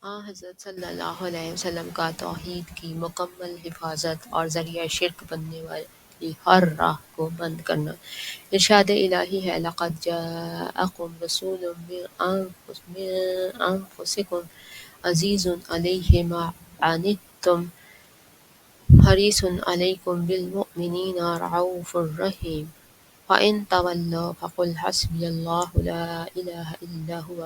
حضرت صلی اللہ علیہ وسلم کا توحید کی مکمل حفاظت اور ذریعہ شرک بننے والی ہر راہ کو بند کرنا۔ ارشاد الہی ہے لَقَدْ جَاءَكُمْ رَسُولٌ مِّنْ أَنفُسِكُمْ عزیز علیہ ما عنتم حریص علیکم بالمؤمنین رؤوف رحیم وَإِن تَوَلَّوْا فَقُلْ حَسْبِيَ اللَّهُ لَا إِلَٰهَ إِلَّا هُوَ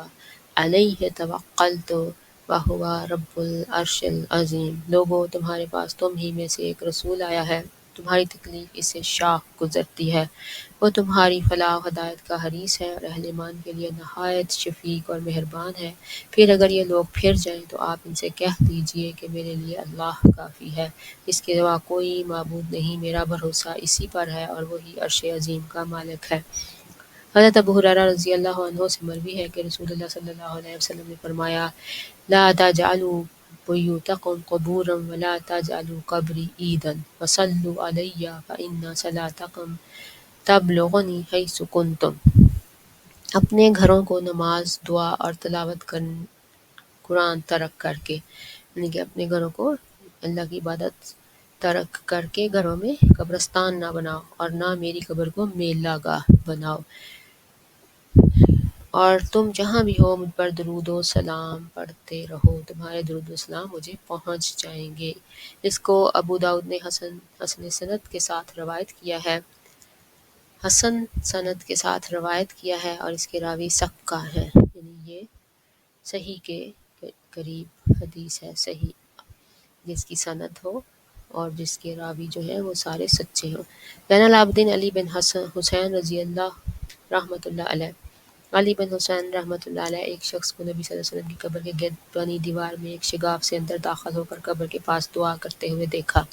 عَلَيْهِ تَوَكَّلْتُ وَهُوَ رَبُّ الْعَرْشِ الْعَظِيمِ۔ لوگو، تمہارے پاس تم ہی میں سے ایک رسول آیا ہے، تمہاری تکلیف اس سے شاخ گزرتی ہے، وہ تمہاری فلاح و ہدایت کا حریص ہے اور اہل ایمان کے لیے نہایت شفیق اور مہربان ہے۔ پھر اگر یہ لوگ پھر جائیں تو آپ ان سے کہہ دیجئے کہ میرے لیے اللہ کافی ہے، اس کے سوا کوئی معبود نہیں، میرا بھروسہ اسی پر ہے اور وہی عرش عظیم کا مالک ہے۔ حضرت ابو ہریرہ رضی اللہ عنہ سے مروی ہے کہ رسول اللہ صلی اللہ علیہ وسلم نے فرمایا لا تجعلوا بیوتکم قبورا ولا تجعلوا قبری عیدا وصلوا علی فإن صلاتکم تبلغنی حیث کنتم۔ اپنے گھروں کو نماز، دعا اور تلاوت قرآن ترک کر کے، یعنی کہ اپنے گھروں کو اللہ کی عبادت ترک کر کے گھروں میں قبرستان نہ بناؤ اور نہ میری قبر کو میلہ گاہ بناؤ، اور تم جہاں بھی ہو مجھ پر درود و سلام پڑھتے رہو، تمہارے درود و سلام مجھے پہنچ جائیں گے۔ اس کو ابو داؤد نے حسن سند کے ساتھ روایت کیا ہے، حسن سند کے ساتھ روایت کیا ہے اور اس کے راوی ثقہ ہیں، یعنی یہ صحیح کے قریب حدیث ہے، صحیح جس کی سند ہو اور جس کے راوی جو ہیں وہ سارے سچے ہوں۔ زین العابدین علی بن حسین رضی اللہ رحمۃ اللہ علیہ، علی بن حسین رحمۃ اللہ علیہ ایک شخص کو نبی صلی اللہ علیہ وسلم کی قبر کے گرد بنی دیوار میں ایک شگاف سے اندر داخل ہو کر قبر کے پاس دعا کرتے ہوئے دیکھا،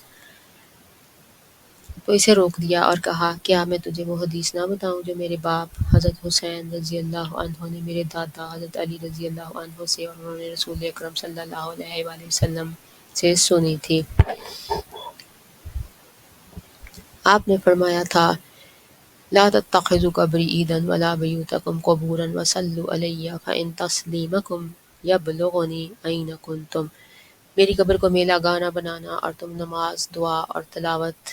تو اسے روک دیا اور کہا کیا میں تجھے وہ حدیث نہ بتاؤں جو میرے باپ حضرت حسین رضی اللہ عنہ نے میرے دادا حضرت علی رضی اللہ عنہ سے اور انہوں نے رسول اکرم صلی اللہ علیہ وآلہ وسلم سے سنی تھی۔ آپ نے فرمایا تھا لا تتخذوا قبری عیدا ولا بیوتکم قبورا وصلوا علی فإن تسلیمکم یبلغنی این کنتم۔ میری قبر کو میلہ گاہ نہ بنانا اور تم نماز، دعا اور تلاوت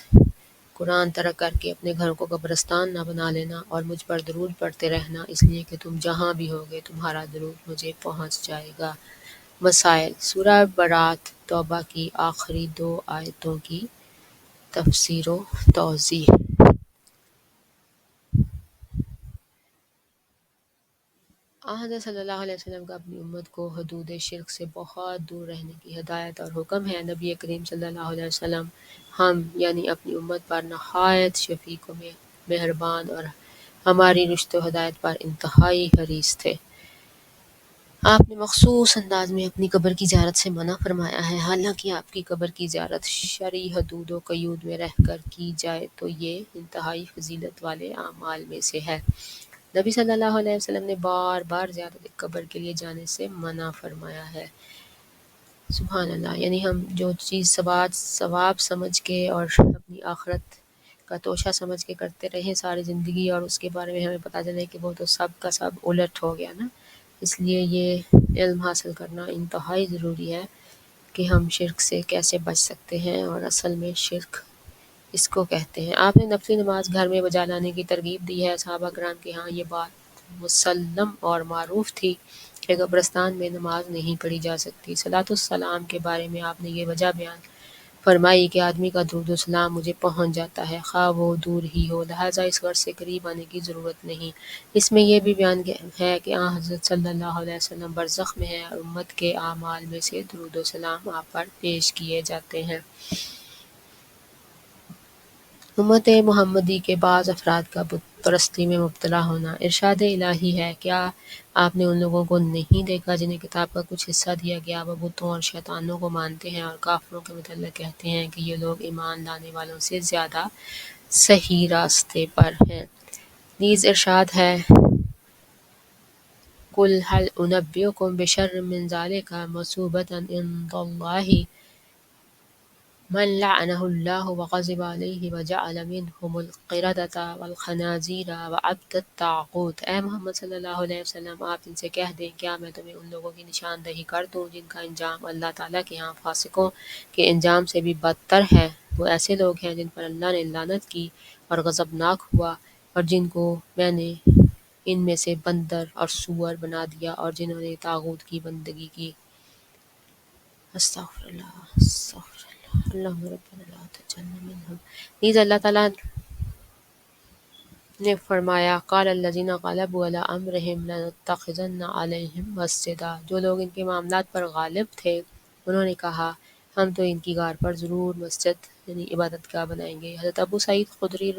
قرآن ترک کر کے اپنے گھروں کو قبرستان نہ بنا لینا اور مجھ پر درود پڑھتے رہنا، اس لیے کہ تم جہاں بھی ہوگے تمہارا درود مجھے پہنچ جائے گا۔ مسائل: سورہ برات توبہ کی آخری 2 آیتوں کی تفسیر و توضیح۔ حضرت صلی اللہ علیہ وسلم کا اپنی امت کو حدود شرک سے بہت دور رہنے کی ہدایت اور حکم ہے۔ نبی کریم صلی اللہ علیہ وسلم ہم یعنی اپنی امت پر نہایت شفیق و مہربان اور ہماری رشد و ہدایت پر انتہائی حریص تھے۔ آپ نے مخصوص انداز میں اپنی قبر کی زیارت سے منع فرمایا ہے، حالانکہ آپ کی قبر کی زیارت شرعی حدود و قیود میں رہ کر کی جائے تو یہ انتہائی فضیلت والے اعمال میں سے ہے۔ نبی صلی اللہ علیہ وسلم نے بار بار زیارت قبر کے لیے جانے سے منع فرمایا ہے۔ سبحان اللہ، یعنی ہم جو چیز ثواب سمجھ کے اور اپنی آخرت کا توشہ سمجھ کے کرتے رہیں ساری زندگی، اور اس کے بارے میں ہمیں پتہ چلے کہ وہ تو سب کا سب الٹ ہو گیا نا، اس لیے یہ علم حاصل کرنا انتہائی ضروری ہے کہ ہم شرک سے کیسے بچ سکتے ہیں، اور اصل میں شرک اس کو کہتے ہیں۔ آپ نے نفلی نماز گھر میں بجا لانے کی ترغیب دی ہے۔ صحابہ کرام کے ہاں یہ بات مسلم اور معروف تھی کہ قبرستان میں نماز نہیں پڑھی جا سکتی۔ صلاۃ السلام کے بارے میں آپ نے یہ وجہ بیان فرمائی کہ آدمی کا درود و سلام مجھے پہنچ جاتا ہے خواہ وہ دور ہی ہو، لہٰذا اس غرض سے قریب آنے کی ضرورت نہیں۔ اس میں یہ بھی بیان ہے کہ حضرت صلی اللہ علیہ وسلم برزخ میں ہیں اور امت کے اعمال میں سے درود و سلام آپ پر پیش کیے جاتے ہیں۔ امت محمدی کے بعض افراد کا بت پرستی میں مبتلا ہونا۔ ارشاد الہی ہے کیا آپ نے ان لوگوں کو نہیں دیکھا جنہیں کتاب کا کچھ حصہ دیا گیا، وہ بتوں اور شیطانوں کو مانتے ہیں اور کافروں کے متعلق کہتے ہیں کہ یہ لوگ ایمان لانے والوں سے زیادہ صحیح راستے پر ہیں۔ نیز ارشاد ہے قُلْ هَلْ أُنَبِّئُكُم بِشَرٍّ مِّن ذَلِكَ مَثُوبَةً عِندَ اللَّهِ من لعنه اللہ وغضب علیہ وجعل منہم القردۃ والخنازیر وعبد الطاغوت۔ اے محمد صلی اللہ علیہ وسلم، آپ ان سے کہہ دیں کیا میں تمہیں ان لوگوں کی نشاندہی کر دوں جن کا انجام اللہ تعالیٰ کے ہاں فاسقوں کے انجام سے بھی بدتر ہے۔ وہ ایسے لوگ ہیں جن پر اللہ نے لعنت کی اور غضبناک ہوا، اور جن کو میں نے ان میں سے بندر اور سور بنا دیا، اور جنہوں نے طاغوت کی بندگی کی۔ استغفر اللہ استغفر اللہ اللہم ربنا لا تجعلنا منہم۔ نیز اللہ تعالیٰ نے فرمایا قال الذین غلبوا علی امرہم لنتخذن علیہم مسجدا۔ جو لوگ ان کے معاملات پر غالب تھے انہوں نے کہا ہم تو ان کی غار پر ضرور مسجد یعنی عبادت گاہ بنائیں گے۔ حضرت ابو سعید خدری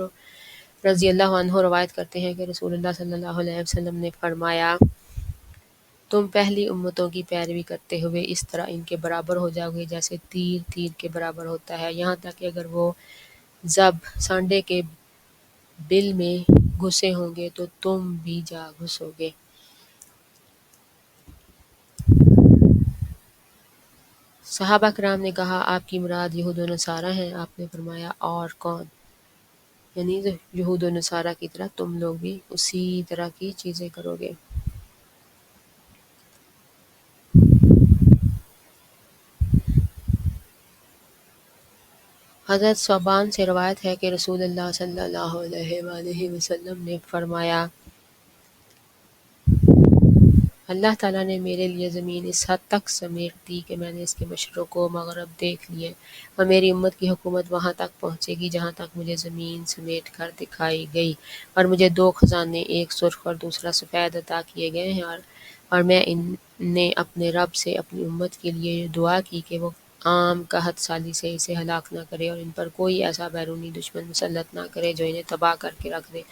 رضی اللہ عنہ روایت کرتے ہیں کہ رسول اللہ صلی اللہ علیہ وسلم نے فرمایا تم پہلی امتوں کی پیروی کرتے ہوئے اس طرح ان کے برابر ہو جاؤ گے جیسے تیر تیر کے برابر ہوتا ہے، یہاں تک کہ اگر وہ زب سانڈے کے بل میں گھسے ہوں گے تو تم بھی جا گھسو گے۔ صحابہ کرام نے کہا آپ کی مراد یہود و نصارہ ہیں؟ آپ نے فرمایا اور کون؟ یعنی یہود و نصارہ کی طرح تم لوگ بھی اسی طرح کی چیزیں کرو گے۔ حضرت ثوبان سے روایت ہے کہ رسول اللہ صلی اللہ علیہ وآلہ وسلم نے فرمایا اللہ تعالیٰ نے میرے لیے زمین اس حد تک سمیٹ دی کہ میں نے اس کے مشرق و مغرب دیکھ لیے، اور میری امت کی حکومت وہاں تک پہنچے گی جہاں تک مجھے زمین سمیٹ کر دکھائی گئی، اور مجھے دو خزانے ایک سرخ اور دوسرا سفید عطا کیے گئے ہیں، اور میں نے اپنے رب سے اپنی امت کے لیے یہ دعا کی کہ وہ عام قحط سالی سے اسے ہلاک نہ کرے اور ان پر کوئی ایسا بیرونی دشمن مسلط نہ کرے جو انہیں تباہ کر کے رکھ دے۔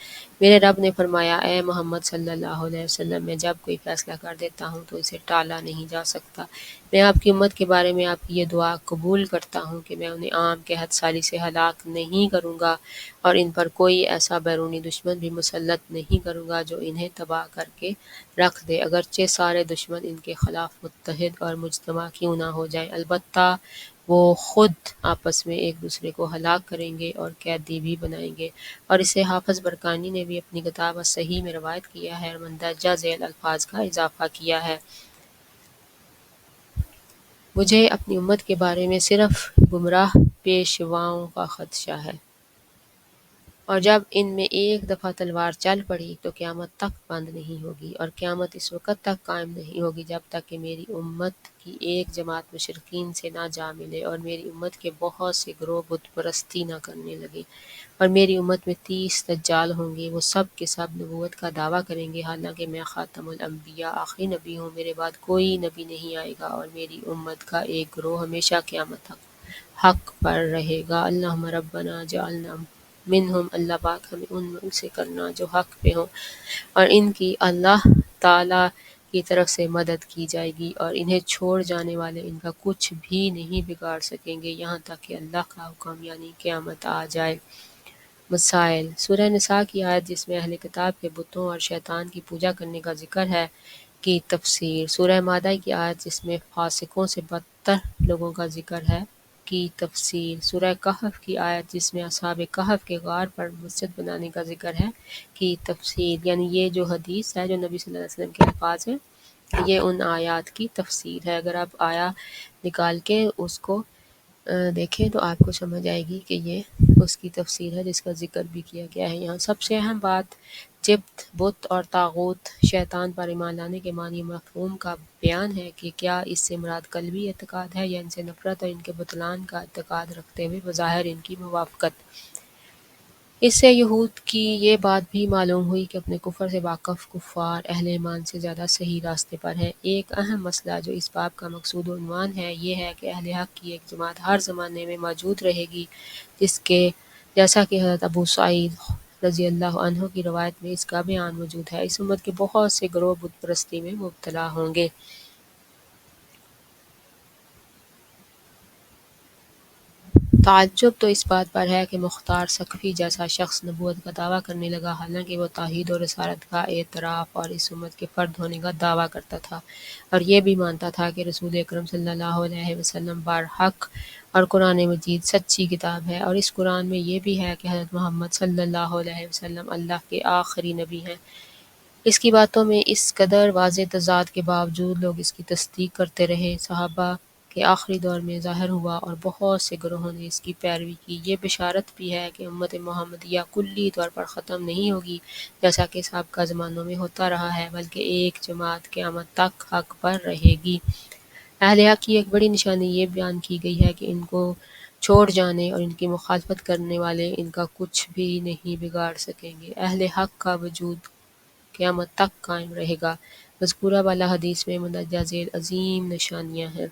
میرے رب نے فرمایا اے محمد صلی اللہ علیہ وسلم، میں جب کوئی فیصلہ کر دیتا ہوں تو اسے ٹالا نہیں جا سکتا۔ میں آپ کی امت کے بارے میں آپ کی یہ دعا قبول کرتا ہوں کہ میں انہیں عام قحط سالی سے ہلاک نہیں کروں گا اور ان پر کوئی ایسا بیرونی دشمن بھی مسلط نہیں کروں گا جو انہیں تباہ کر کے رکھ دے، اگرچہ سارے دشمن ان کے خلاف متحد اور مجتمع کیوں نہ ہو جائیں، البتہ وہ خود آپس میں ایک دوسرے کو ہلاک کریں گے اور قیدی بھی بنائیں گے۔ اور اسے حافظ برقانی نے بھی اپنی کتاب الصحیح میں روایت کیا ہے اور مندرجہ ذیل الفاظ کا اضافہ کیا ہے۔ مجھے اپنی امت کے بارے میں صرف گمراہ پیشواؤں کا خدشہ ہے، اور جب ان میں ایک دفعہ تلوار چل پڑی تو قیامت تک بند نہیں ہوگی، اور قیامت اس وقت تک قائم نہیں ہوگی جب تک کہ میری امت کی ایک جماعت مشرکین سے نہ جا ملے اور میری امت کے بہت سے گروہ بت پرستی نہ کرنے لگے، اور میری امت میں 30 دجال ہوں گے، وہ سب کے سب نبوت کا دعویٰ کریں گے حالانکہ میں خاتم الانبیاء آخری نبی ہوں، میرے بعد کوئی نبی نہیں آئے گا، اور میری امت کا ایک گروہ ہمیشہ قیامت تک حق پر رہے گا۔ اللہم ربنا جعلنا منہم، اللہ پاک ہمیں ان میں سے کرنا جو حق پہ ہوں، اور ان کی اللہ تعالیٰ کی طرف سے مدد کی جائے گی، اور انہیں چھوڑ جانے والے ان کا کچھ بھی نہیں بگاڑ سکیں گے یہاں تک کہ اللہ کا حکم یعنی قیامت آ جائے۔ مسائل: سورہ نساء کی آیت جس میں اہل کتاب کے بتوں اور شیطان کی پوجا کرنے کا ذکر ہے کی تفسیر۔ سورہ مائدہ کی آیت جس میں فاسقوں سے بدتر لوگوں کا ذکر ہے کی تفسیر۔ سورہ کہف کی آیت جس میں اصحاب کہف کے غار پر مسجد بنانے کا ذکر ہے کی تفسیر، یعنی یہ جو حدیث ہے جو نبی صلی اللہ علیہ وسلم کے الفاظ ہیں یہ ان آیات کی تفسیر ہے۔ اگر آپ آیا نکال کے اس کو دیکھیں تو آپ کو سمجھ آئے گی کہ یہ اس کی تفسیر ہے جس کا ذکر بھی کیا گیا ہے یہاں۔ سب سے اہم بات جبت، بت اور طاغوت شیطان پر ایمان لانے کے معنی مفہوم کا بیان ہے کہ کیا اس سے مراد قلبی اعتقاد ہے یا ان سے نفرت اور ان کے بطلان کا اعتقاد رکھتے ہوئے بظاہر ان کی موافقت۔ اس سے یہود کی یہ بات بھی معلوم ہوئی کہ اپنے کفر سے واقف کفار اہل ایمان سے زیادہ صحیح راستے پر ہیں۔ ایک اہم مسئلہ جو اس باب کا مقصود و عنوان ہے یہ ہے کہ اہل حق کی ایک جماعت ہر زمانے میں موجود رہے گی جیسا کہ حضرت ابو سعید رضی اللہ عنہ کی روایت میں اس کا بیان موجود ہے۔ اس امت کے بہت سے گروہ بت پرستی میں مبتلا ہوں گے۔ تعجب تو اس بات پر ہے کہ مختار ثقفی جیسا شخص نبوت کا دعویٰ کرنے لگا، حالانکہ وہ توحید اور رسالت کا اعتراف اور اس امت کے فرد ہونے کا دعویٰ کرتا تھا، اور یہ بھی مانتا تھا کہ رسول اکرم صلی اللہ علیہ وسلم برحق اور قرآن مجید سچی کتاب ہے، اور اس قرآن میں یہ بھی ہے کہ حضرت محمد صلی اللہ علیہ وسلم اللہ کے آخری نبی ہیں۔ اس کی باتوں میں اس قدر واضح تضاد کے باوجود لوگ اس کی تصدیق کرتے رہے۔ صحابہ کے آخری دور میں ظاہر ہوا اور بہت سے گروہوں نے اس کی پیروی کی۔ یہ بشارت بھی ہے کہ امت محمدیہ کلی طور پر ختم نہیں ہوگی جیسا کہ سابقہ زمانوں میں ہوتا رہا ہے، بلکہ ایک جماعت قیامت تک حق پر رہے گی۔ اہل حق کی ایک بڑی نشانی یہ بیان کی گئی ہے کہ ان کو چھوڑ جانے اور ان کی مخالفت کرنے والے ان کا کچھ بھی نہیں بگاڑ سکیں گے۔ اہل حق کا وجود قیامت تک قائم رہے گا۔ مذکورہ بالا حدیث میں مندرجہ ذیل عظیم نشانیاں ہیں۔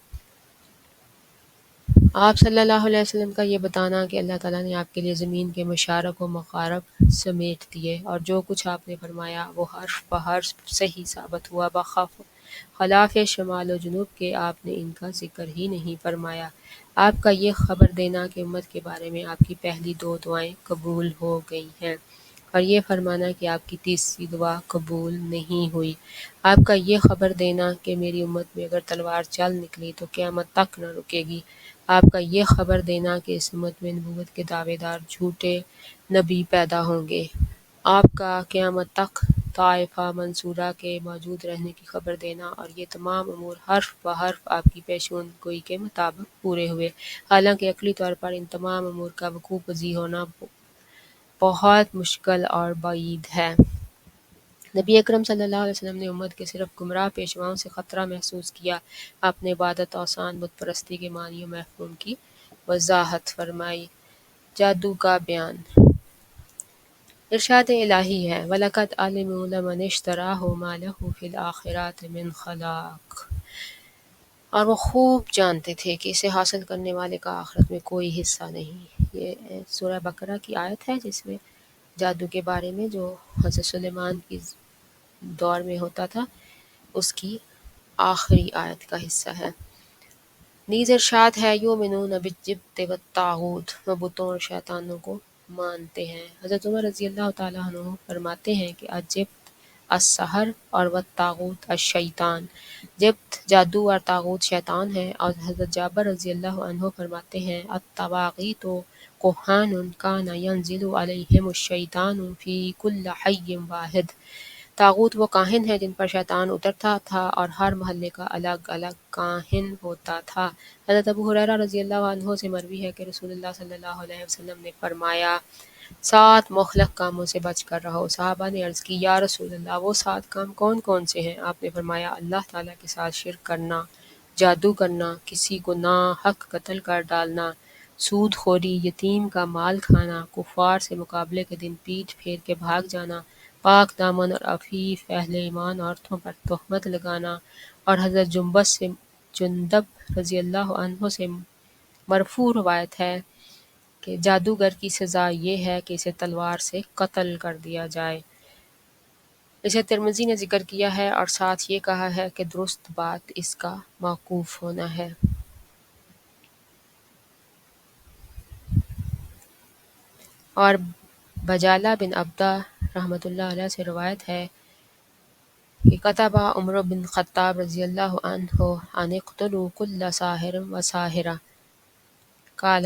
آپ صلی اللہ علیہ وسلم کا یہ بتانا کہ اللہ تعالیٰ نے آپ کے لیے زمین کے مشارق و مغارب سمیٹ دیے، اور جو کچھ آپ نے فرمایا وہ حرف بحرف صحیح ثابت ہوا، خلاف شمال و جنوب کے آپ نے ان کا ذکر ہی نہیں فرمایا۔ آپ کا یہ خبر دینا کہ امت کے بارے میں آپ کی پہلی 2 دعائیں قبول ہو گئی ہیں، اور یہ فرمانا کہ آپ کی تیسری دعا قبول نہیں ہوئی۔ آپ کا یہ خبر دینا کہ میری امت میں اگر تلوار چل نکلی تو قیامت تک نہ رکے گی۔ آپ کا یہ خبر دینا کہ اس امت میں نبوت کے دعوے دار جھوٹے نبی پیدا ہوں گے۔ آپ کا قیامت تک طائفہ منصورہ کے موجود رہنے کی خبر دینا، اور یہ تمام امور حرف بحرف آپ کی پیشین گوئی کے مطابق پورے ہوئے، حالانکہ عقلی طور پر ان تمام امور کا وقوع پذیر ہونا بہت مشکل اور بعید ہے۔ نبی اکرم صلی اللہ علیہ وسلم نے امت کے صرف گمراہ پیشواؤں سے خطرہ محسوس کیا۔ آپ نے عبادت، اوثان، بت پرستی کے معنی و مفہوم کی وضاحت فرمائی۔ جادو کا بیان۔ ارشاد الہی ہے، وَلَقَدْ عَلِمُوا لَمَنِ اشْتَرَاهُ مَا لَهُ فِي الْآخِرَةِ مِنْ خَلَاقٍ، اور وہ خوب جانتے تھے کہ اسے حاصل کرنے والے کا آخرت میں کوئی حصہ نہیں۔ یہ سورہ بقرہ کی آیت ہے جس میں جادو کے بارے میں جو حضرت سلیمان کی دور میں ہوتا تھا اس کی آخری آیت کا حصہ ہے۔ نیز ارشاد ہے، یؤمنون بالجبت والطاغوت، وہ بتوں اور شیطانوں کو مانتے ہیں۔ حضرت عمر رضی اللہ تعالیٰ عنہ فرماتے ہیں کہ الجبت السحر اور والطاغوت الشیطان، جبت جادو اور طاغوت شیطان ہے۔ اور حضرت جابر رضی اللہ عنہ فرماتے ہیں، الطواغیت کہان کان ینزل علیہم الشیطان فی کل حی واحد، طاغوت وہ کاہن ہیں جن پر شیطان اترتا تھا اور ہر محلے کا الگ الگ کاہن ہوتا تھا۔ حضرت ابو ہریرہ رضی اللہ عنہ سے مروی ہے کہ رسول اللہ صلی اللہ علیہ وسلم نے فرمایا، 7 مخلق کاموں سے بچ کر رہو۔ صحابہ نے عرض کی، یا رسول اللہ وہ 7 کام کون کون سے ہیں؟ آپ نے فرمایا، اللہ تعالیٰ کے ساتھ شرک کرنا، جادو کرنا، کسی کو ناحق قتل کر ڈالنا، سود خوری، یتیم کا مال کھانا، کفار سے مقابلے کے دن پیٹھ پھیر کے بھاگ جانا، پاک دامن اور عفیف اہل ایمان عورتوں پر تہمت لگانا، اور حضرت جندب رضی اللہ عنہ سے مرفوع روایت ہے کہ جادوگر کی سزا یہ ہے کہ اسے تلوار سے قتل کر دیا جائے۔ اسے ترمذی نے ذکر کیا ہے اور ساتھ یہ کہا ہے کہ درست بات اس کا موقوف ہونا ہے۔ اور بجالہ بن عبدہ رحمۃ اللہ علیہ سے روایت ہے کہ کتب عمر بن خطاب رضی اللہ عنہ ان اقتلوا کل ساحر و ساحرہ قال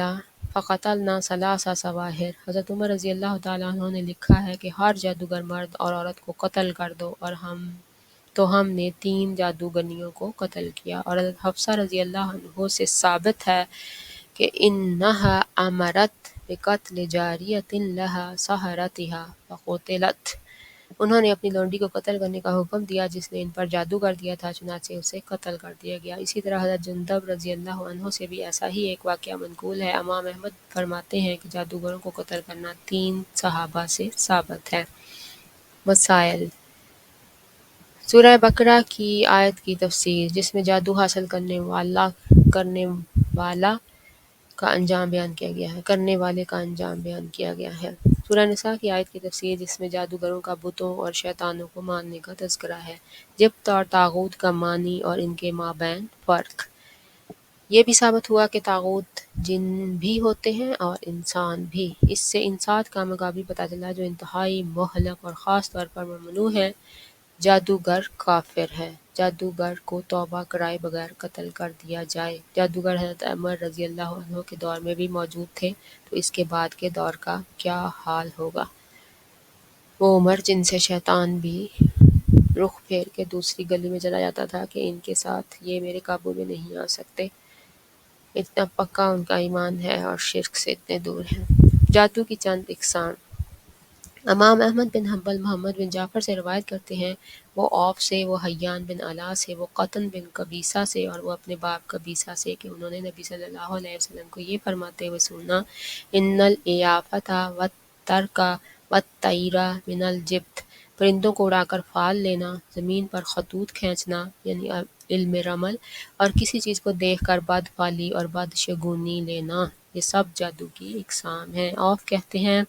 فقتلنا 3 سواحر، حضرت عمر رضی اللہ تعالیٰ عنہ نے لکھا ہے کہ ہر جادوگر مرد اور عورت کو قتل کر دو، اور ہم نے 3 جادوگرنیوں کو قتل کیا۔ اور حضرت حفصہ رضی اللہ عنہ سے ثابت ہے کہ انہا امرت بقتل جاریۃ لہا سحرتھا فقتلت، انہوں نے اپنی لونڈی کو قتل کرنے کا حکم دیا جس نے ان پر جادو کر دیا تھا، چنانچہ اسے قتل کر دیا گیا۔ اسی طرح حضرت جندب رضی اللہ عنہ سے بھی ایسا ہی ایک واقعہ منقول ہے۔ امام احمد فرماتے ہیں کہ جادوگروں کو قتل کرنا 3 صحابہ سے ثابت ہے۔ مسائل۔ سورہ بقرہ کی آیت کی تفسیر جس میں جادو حاصل کرنے والا کا انجام بیان کیا گیا ہے، کرنے والے کا انجام بیان کیا گیا ہے۔ سورہ نساء کی آیت کی تفسیر جس میں جادوگروں کا بتوں اور شیطانوں کو ماننے کا تذکرہ ہے، جبت اور طاغوت کا معنی اور ان کے مابین فرق۔ یہ بھی ثابت ہوا کہ طاغوت جن بھی ہوتے ہیں اور انسان بھی۔ اس سے ان 7 کاموں کا بھی پتہ چلا جو انتہائی مہلک اور خاص طور پر ممنوع ہے۔ جادوگر کافر ہے۔ جادوگر کو توبہ کرائے بغیر قتل کر دیا جائے۔ جادوگر حضرت عمر رضی اللہ عنہ کے دور میں بھی موجود تھے، تو اس کے بعد کے دور کا کیا حال ہوگا؟ وہ عمر جن سے شیطان بھی رخ پھیر کے دوسری گلی میں چلا جاتا تھا کہ ان کے ساتھ یہ میرے قابو میں نہیں آ سکتے، اتنا پکا ان کا ایمان ہے اور شرک سے اتنے دور ہیں۔ جادو کی چند اقسام۔ امام احمد بن حنبل محمد بن جعفر سے روایت کرتے ہیں، وہ اوف سے، وہ حیان بن علا سے، وہ قطن بن قبیصہ سے اور وہ اپنے باپ قبیصہ سے کہ انہوں نے نبی صلی اللہ علیہ وسلم کو یہ فرماتے ہوئے سنا، ان الیافۃ والترک والطیر من الجبت، پرندوں کو اڑا کر فال لینا، زمین پر خطوط کھینچنا یعنی علم رمل، اور کسی چیز کو دیکھ کر بد فالی اور بد شگونی لینا، یہ سب جادو کی اقسام ہیں۔ اوف کہتے ہیں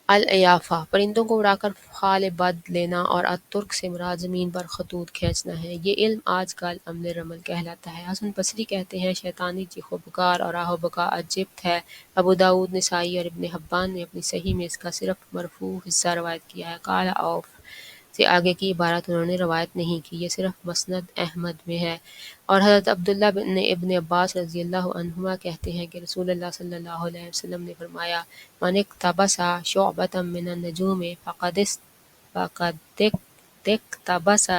الیافہ، پرندوں کو اڑا کر فال بد لینا، اور الترک سے مراد زمین پر خطوط کھینچنا ہے، یہ علم آج کل عمل رمل کہلاتا ہے۔ حسن بصری کہتے ہیں شیطانی چیخ و پکار اور آہ و بکا الجبت ہے۔ ابو داؤد، نسائی اور ابن حبان نے اپنی صحیح میں اس کا صرف مرفوع حصہ روایت کیا ہے۔ قال اوف سے آگے کی عبارت انہوں نے روایت نہیں کی، یہ صرف مسند احمد میں ہے۔ اور حضرت عبداللہ بن ابن عباس رضی اللہ عنہما کہتے ہیں کہ رسول اللہ صلی اللہ علیہ وسلم نے فرمایا، من اقتبس شعبۃ من النجوم فقد اقتبس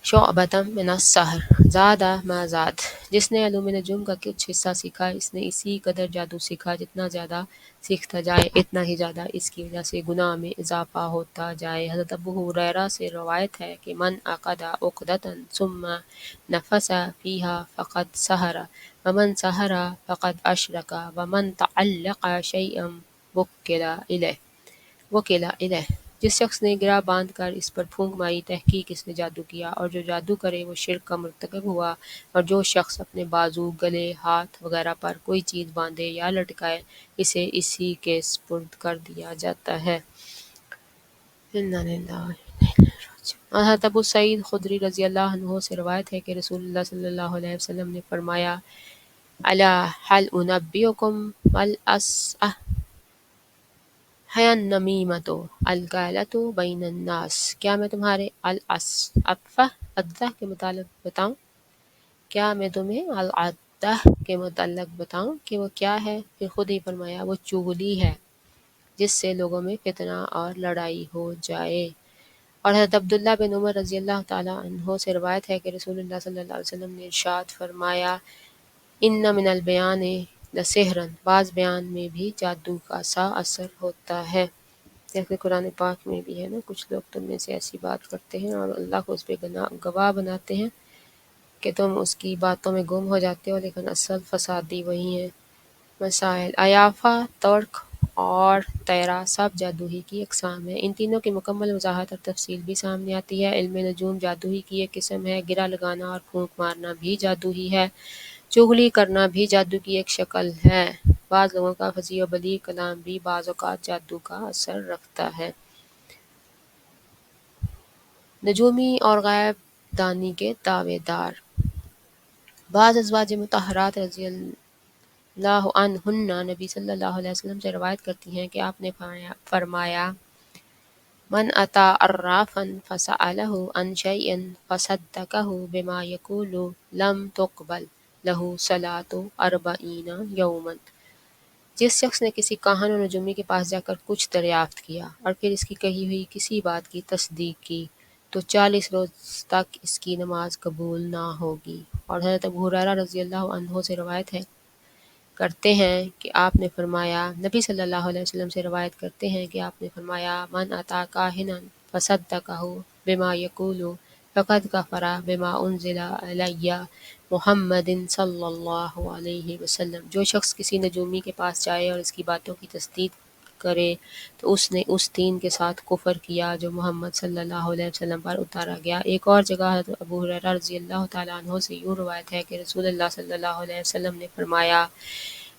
شعبۃ من السحر زاد ما زاد، جس نے علوم نجوم کا کچھ حصہ سیکھا، اس نے اسی قدر جادو سیکھا، جتنا زیادہ سیکھتا جائے اتنا ہی زیادہ اس کی وجہ سے گناہ میں اضافہ ہوتا جائے۔ حضرت ابو ہریرہ سے روایت ہے کہ من عقد عقدۃ ثم نفس فیہا فقد سحر ومن سحر فقد اشرک ومن تعلق شیئا وکل الیہ، جس شخص نے گرہ باندھ کر اس پر پھونک ماری تحقیق اس نے جادو کیا، اور جو جادو کرے وہ شرک کا مرتکب ہوا، اور جو شخص اپنے بازو، گلے، ہاتھ وغیرہ پر کوئی چیز باندھے یا لٹکائے اسے اسی کے سپرد کر دیا جاتا ہے۔ انا للہ و انا الیہ راجعون۔ حضرت ابو سعید خدری رضی اللہ عنہ سے روایت ہے کہ رسول اللہ صلی اللہ علیہ وسلم نے فرمایا، الا هل انبئکم النمیمۃ القالۃ بین الناس، کیا میں تمہارے العطف کے متعلق بتاؤں، کیا میں تمہیں العطف کے متعلق بتاؤں کہ وہ کیا ہے؟ پھر خود ہی فرمایا، وہ چغلی ہے جس سے لوگوں میں فتنہ اور لڑائی ہو جائے۔ اور حضرت عبداللہ بن عمر رضی اللہ تعالیٰ عنہ سے روایت ہے کہ رسول اللہ صلی اللہ علیہ وسلم نے ارشاد فرمایا، ان من البیان لسحرا، بعض بیان میں بھی جادو کا سا اثر ہوتا ہے۔ جیسے قرآن پاک میں بھی ہے نا، کچھ لوگ تم میں سے ایسی بات کرتے ہیں اور اللہ کو اس پہ گواہ بناتے ہیں کہ تم اس کی باتوں میں گم ہو جاتے ہو، لیکن اصل فسادی وہی ہیں۔ مسائل، ایافہ، ترک اور طیرہ سب جادو ہی کی اقسام ہیں۔ ان تینوں کی مکمل وضاحت اور تفصیل بھی سامنے آتی ہے۔ علم نجوم جادو ہی کی ایک قسم ہے۔ گرہ لگانا اور پھونک مارنا بھی جادو ہی ہے۔ چغلی کرنا بھی جادو کی ایک شکل ہے۔ بعض لوگوں کا فصیح و بلیغ کلام بھی بعض اوقات جادو کا اثر رکھتا ہے۔ نجومی اور غیب دانی کے دعوے دار۔ بعض ازواج مطہرات رضی اللہ عنہن نبی صلی اللہ علیہ وسلم سے روایت کرتی ہیں کہ آپ نے فرمایا، من اتی عرافا فسألہ عن شیء فصدقہ بما یقول لم تقبل لہ صلاۃ 40 یوما، جس شخص نے کسی کاہن و نجومی کے پاس جا کر کچھ دریافت کیا اور پھر اس کی کہی ہوئی کسی بات کی تصدیق کی تو 40 روز تک اس کی نماز قبول نہ ہوگی۔ اور حضرت ابو ہریرہ رضی اللہ عنہ سے روایت کرتے ہیں کہ آپ نے فرمایا، نبی صلی اللہ علیہ وسلم سے روایت کرتے ہیں کہ آپ نے فرمایا، من اتی کاہنا فصدقہ بما یقول فقد کفر بما انزل علی محمد صلی اللہ علیہ وسلم، جو شخص کسی نجومی کے پاس جائے اور اس کی باتوں کی تصدیق کرے تو اس نے اس دین کے ساتھ کفر کیا جو محمد صلی اللہ علیہ وسلم پر اتارا گیا۔ ایک اور جگہ حضرت ابو ہریرہ رضی اللہ تعالیٰ عنہ سے یوں روایت ہے کہ رسول اللہ صلی اللہ علیہ وسلم نے فرمایا،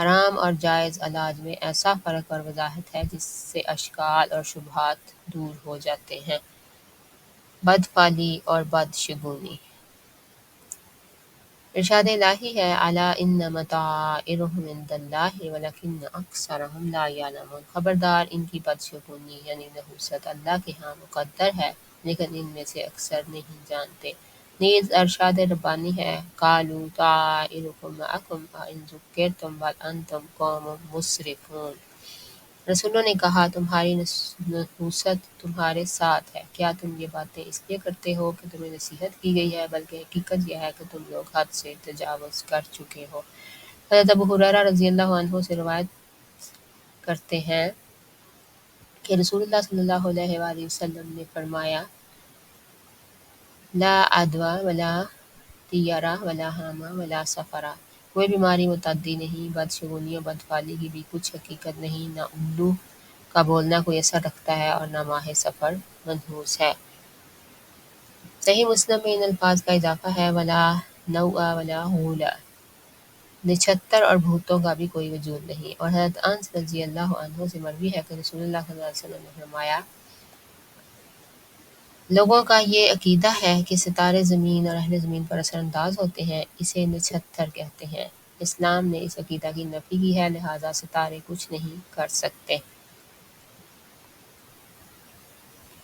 حرام اور جائز علاج میں ایسا فرق اور وضاحت ہے جس سے اشکال اور شبہات دور ہو جاتے ہیں۔ بدفعلی اور بدشگونی۔ ارشاد الہی ہے الا انما طائرهم عند اللہ ولکن اکثرهم لا یعلمون، خبردار ان کی بدشگونی یعنی نحوست اللہ کے ہاں مقدر ہے لیکن ان میں سے اکثر نہیں جانتے۔ نیز ارشاد ربانی ہے قالوا طائرکم معکم ان ذکرتم بل انتم قوم مسرفون، رسولوں نے کہا تمہاری نحوست تمہارے ساتھ ہے، کیا تم یہ باتیں اس لیے کرتے ہو کہ تمہیں نصیحت کی گئی ہے، بلکہ حقیقت یہ ہے کہ تم لوگ حد سے تجاوز کر چکے ہو۔ حضرت ابو ہریرہ رضی اللہ عنہ سے روایت کرتے ہیں کہ رسول اللہ صلی اللہ علیہ وآلہ وسلم نے فرمایا لا عدوى ولا طیرہ ولا حامہ ولا سفرہ، کوئی بیماری متعدی نہیں، بدشگونی و بدفعلی کی بھی کچھ حقیقت نہیں، نہ الو کا بولنا کوئی اثر رکھتا ہے اور نہ ماہ سفر منحوس ہے۔ صحیح مسلم میں ان الفاظ کا اضافہ ہے ولا نوء ولا غول، نچھتر اور بھوتوں کا بھی کوئی وجود نہیں۔ اور حضرت انس رضی اللہ عنہ سے مروی ہے کہ رسول اللہ صلی اللہ علیہ وسلم نے فرمایا لوگوں کا یہ عقیدہ ہے کہ ستارے زمین اور اہل زمین پر اثر انداز ہوتے ہیں، اسے نچھتر کہتے ہیں۔ اسلام نے اس عقیدہ کی نفی کی ہے، لہٰذا ستارے کچھ نہیں کر سکتے۔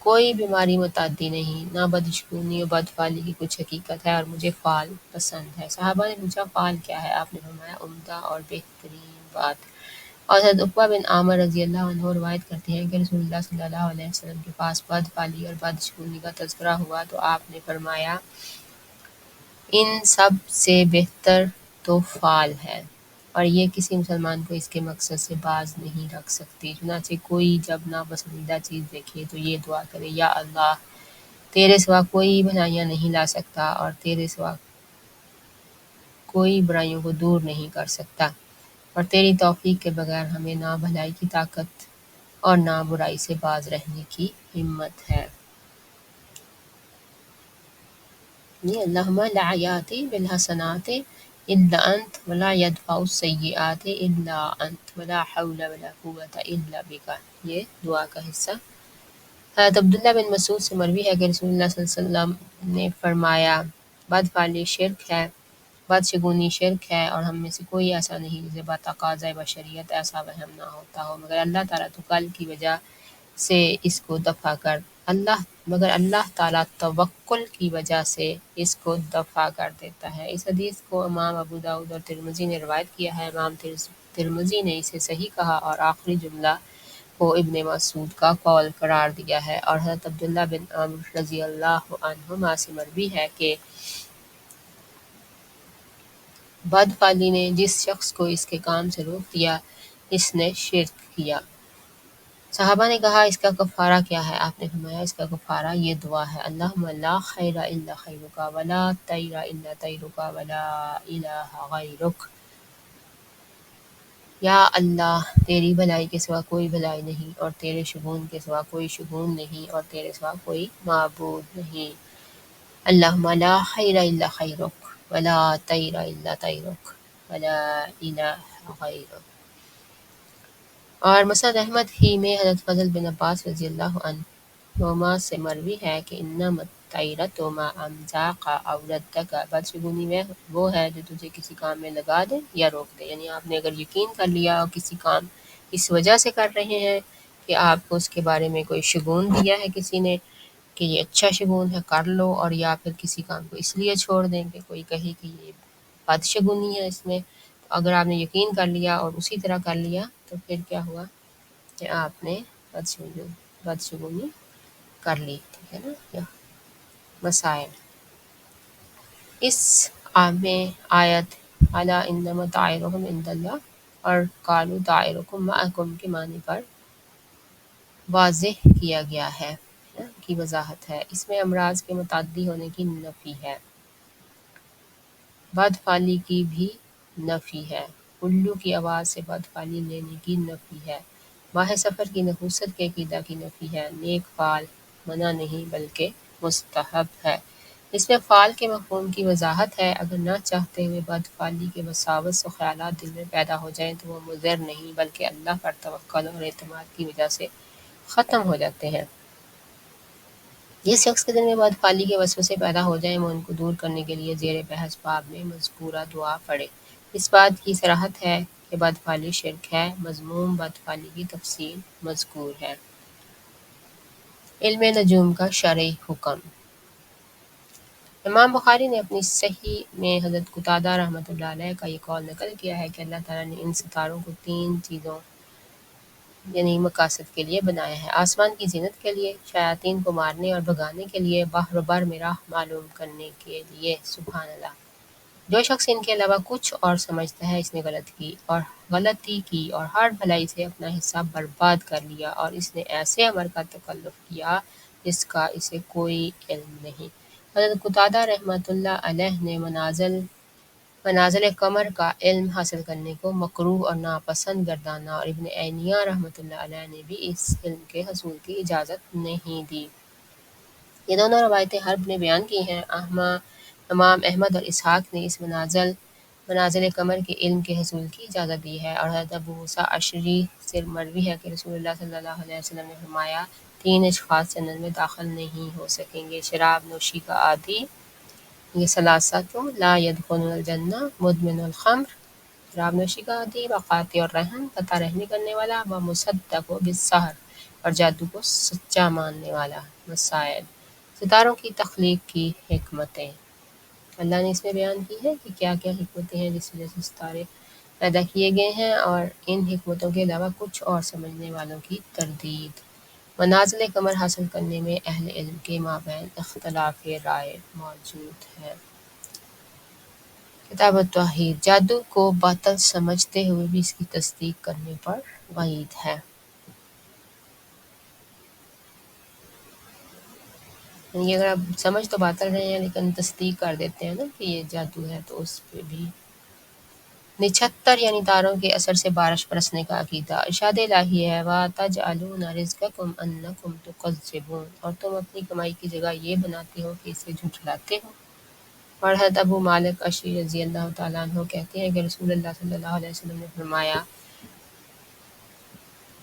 کوئی بیماری متعدی نہیں، نہ بدشگونی و بدفعلی کی کچھ حقیقت ہے اور مجھے فعل پسند ہے۔ صحابہ نے پوچھا فعل کیا ہے؟ آپ نے فرمایا عمدہ اور بہترین بات۔ اور حضرت عقبہ بن عامر رضی اللہ عنہ روایت کرتے ہیں کہ رسول اللہ صلی اللہ علیہ وسلم کے پاس بدفعلی اور بدشگونی کا تذکرہ ہوا تو آپ نے فرمایا ان سب سے بہتر تو فعل ہے، اور یہ کسی مسلمان کو اس کے مقصد سے باز نہیں رکھ سکتی۔ چنانچہ کوئی جب ناپسندیدہ چیز دیکھے تو یہ دعا کرے یا اللہ تیرے سوا کوئی بھلائیاں نہیں لا سکتا اور تیرے سوا کوئی برائیوں کو دور نہیں کر سکتا، اور تیری توفیق کے بغیر ہمیں نہ بھلائی کی طاقت اور نہ برائی سے باز رہنے کی ہمت ہے۔ یہ اللہم لا یاتی بالحسنات الا انت ولا یدفع السیئات الا انت ولا حول ولا قوة الا بک، یہ دعا کا حصہ۔ حضرت عبداللہ بن مسعود سے مروی ہے کہ رسول اللہ صلی اللہ علیہ وسلم نے فرمایا بدفعلی شرک ہے، بدشگونی شرک ہے، اور ہم میں سے کوئی ایسا نہیں جسے بتقاضۂ بشریت ایسا وہم نہ ہوتا ہو، مگر اللہ تعالیٰ تو کل کی وجہ سے اس کو دفع کر مگر اللہ تعالیٰ توکل کی وجہ سے اس کو دفع کر دیتا ہے۔ اس حدیث کو امام ابو داؤد اور ترمذی نے روایت کیا ہے۔ امام ترمذی نے اسے صحیح کہا اور آخری جملہ کو ابن مسعود کا قول قرار دیا ہے۔ اور حضرت عبداللہ بن عمر رضی اللہ عنہما سے مروی ہے کہ بدفعلی نے جس شخص کو اس کے کام سے روک دیا اس نے شرک کیا۔ صحابہ نے کہا اس کا کفارہ کیا ہے؟ آپ نے فرمایا اس کا کفارہ یہ دعا ہے اللہم لا خیر الا خیرک ولا طیر الا طیرک ولا الہ غیرک، یا اللہ تیری بھلائی کے سوا کوئی بھلائی نہیں اور تیرے شگون کے سوا کوئی شگون نہیں اور تیرے سوا کوئی معبود نہیں۔ اللہم لا خیر الا خیرک ولا طیر الا طیرک ولا الہ غیرک۔ اور مسند احمد ہی میں حضرت فضل بن عباس رضی اللہ عنہما سے مروی ہے کہ انما الطیرۃ ما امساک او ردک، بدشگونی میں وہ ہے جو تجھے کسی کام میں لگا دے یا روک دے، یعنی آپ نے اگر یقین کر لیا اور کسی کام اس وجہ سے کر رہے ہیں کہ آپ کو اس کے بارے میں کوئی شگون دیا ہے کسی نے کہ یہ اچھا شگون ہے کر لو، اور یا پھر کسی کام کو اس لیے چھوڑ دیں کہ کوئی کہے کہ یہ بدشگونی ہے اس میں، تو اگر آپ نے یقین کر لیا اور اسی طرح کر لیا تو پھر کیا ہوا کہ آپ نے بدشگونی کر لی، ٹھیک ہے نا۔ یا مسائل اس میں آیت الا انما طائرهم عند اللہ اور قالوا طائرکم معکم کے معنی پر واضح کیا گیا ہے کی وضاحت ہے۔ اس میں امراض کے متعدی ہونے کی نفی ہے، بدفعلی کی بھی نفی ہے، الو کی آواز سے بدفعلی لینے کی نفی ہے، ماہ سفر کی نحوست کے عقیدہ کی نفی ہے، نیک فعل منع نہیں بلکہ مستحب ہے۔ اس میں فعل کے مفہوم کی وضاحت ہے۔ اگر نہ چاہتے ہوئے بد فعلی کے وساوس و خیالات دل میں پیدا ہو جائیں تو وہ مضر نہیں بلکہ اللہ پر توکل اور اعتماد کی وجہ سے ختم ہو جاتے ہیں۔ جس شخص کے دل میں بد فعلی کے وسوسے پیدا ہو جائیں وہ ان کو دور کرنے کے لیے زیر بحث باب میں مذکورہ دعا پڑھے۔ اس بات کی صراحت ہے کہ بد فعلی شرک ہے۔ مذموم بد فعلی کی تفصیل مذکور ہے۔ علم نجوم کا شرعی حکم۔ امام بخاری نے اپنی صحیح میں حضرت قتادہ رحمۃ اللہ علیہ کا یہ قول نقل کیا ہے کہ اللہ تعالیٰ نے ان ستاروں کو 3 چیزوں یعنی مقاصد کے لیے بنایا ہے: آسمان کی زینت کے لیے، شیاطین کو مارنے اور بھگانے کے لیے، بحر و بر میں راہ معلوم کرنے کے لیے۔ سبحان اللہ! جو شخص ان کے علاوہ کچھ اور سمجھتا ہے اس نے غلطی کی اور ہر بھلائی سے اپنا حصہ برباد کر لیا اور اس نے ایسے عمل کا تکلف کیا جس کا اسے کوئی علم نہیں۔ حضرت قتادہ رحمۃ اللہ علیہ نے منازل قمر کا علم حاصل کرنے کو مکروہ اور ناپسند گردانا اور ابن عینیہ رحمۃ اللہ علیہ نے بھی اس علم کے حصول کی اجازت نہیں دی۔ یہ دونوں روایتیں حرب نے بیان کی ہیں۔ امام احمد اور اسحاق نے اس منازل قمر کے علم کے حصول کی اجازت دی ہے، اور حضرت ابو موسیٰ اشعری سے مروی ہے کہ رسول اللہ صلی اللہ علیہ وسلم نے فرمایا 3 اشخاص جنت میں داخل نہیں ہو سکیں گے: شراب نوشی کا عادی، یہ ثلاثۃ لا يدخلون الجنہ: مدمن الخمر، شراب نوشی کا عادی، وقاطع الرحم، قطع رحمی کرنے والا، ومصدق بالسحر، اور جادو کو سچا ماننے والا۔ مسائل: ستاروں کی تخلیق کی حکمتیں۔ اللہ نے اس میں بیان کی ہے کہ کیا کیا حکمتیں ہیں جس وجہ سے ستارے پیدا کیے گئے ہیں، اور ان حکمتوں کے علاوہ کچھ اور سمجھنے والوں کی تردید۔ منازل قمر حاصل کرنے میں اہل علم کے مابین اختلاف رائے موجود ہے۔ کتاب التوحید۔ جادو کو باطل سمجھتے ہوئے بھی اس کی تصدیق کرنے پر وعید ہے۔ یعنی اگر آپ سمجھ تو باطل رہے ہیں لیکن تصدیق کر دیتے ہیں نا کہ یہ جادو ہے، تو اس پہ بھی۔ نچھتر یعنی تاروں کے اثر سے بارش برسنے کا عقیدہ۔ ارشاد الہی ہے وَتَجْعَلُونَ رِزْقَكُمْ أَنَّكُمْ تُكَذِّبُونَ، اور تم اپنی کمائی کی جگہ یہ بناتے ہو کہ اسے جھٹلاتے ہو۔ اور حضرت ابو مالک اشعری رضی اللہ تعالیٰ عنہ کہتے ہیں کہ رسول اللہ صلی اللہ علیہ وسلم نے فرمایا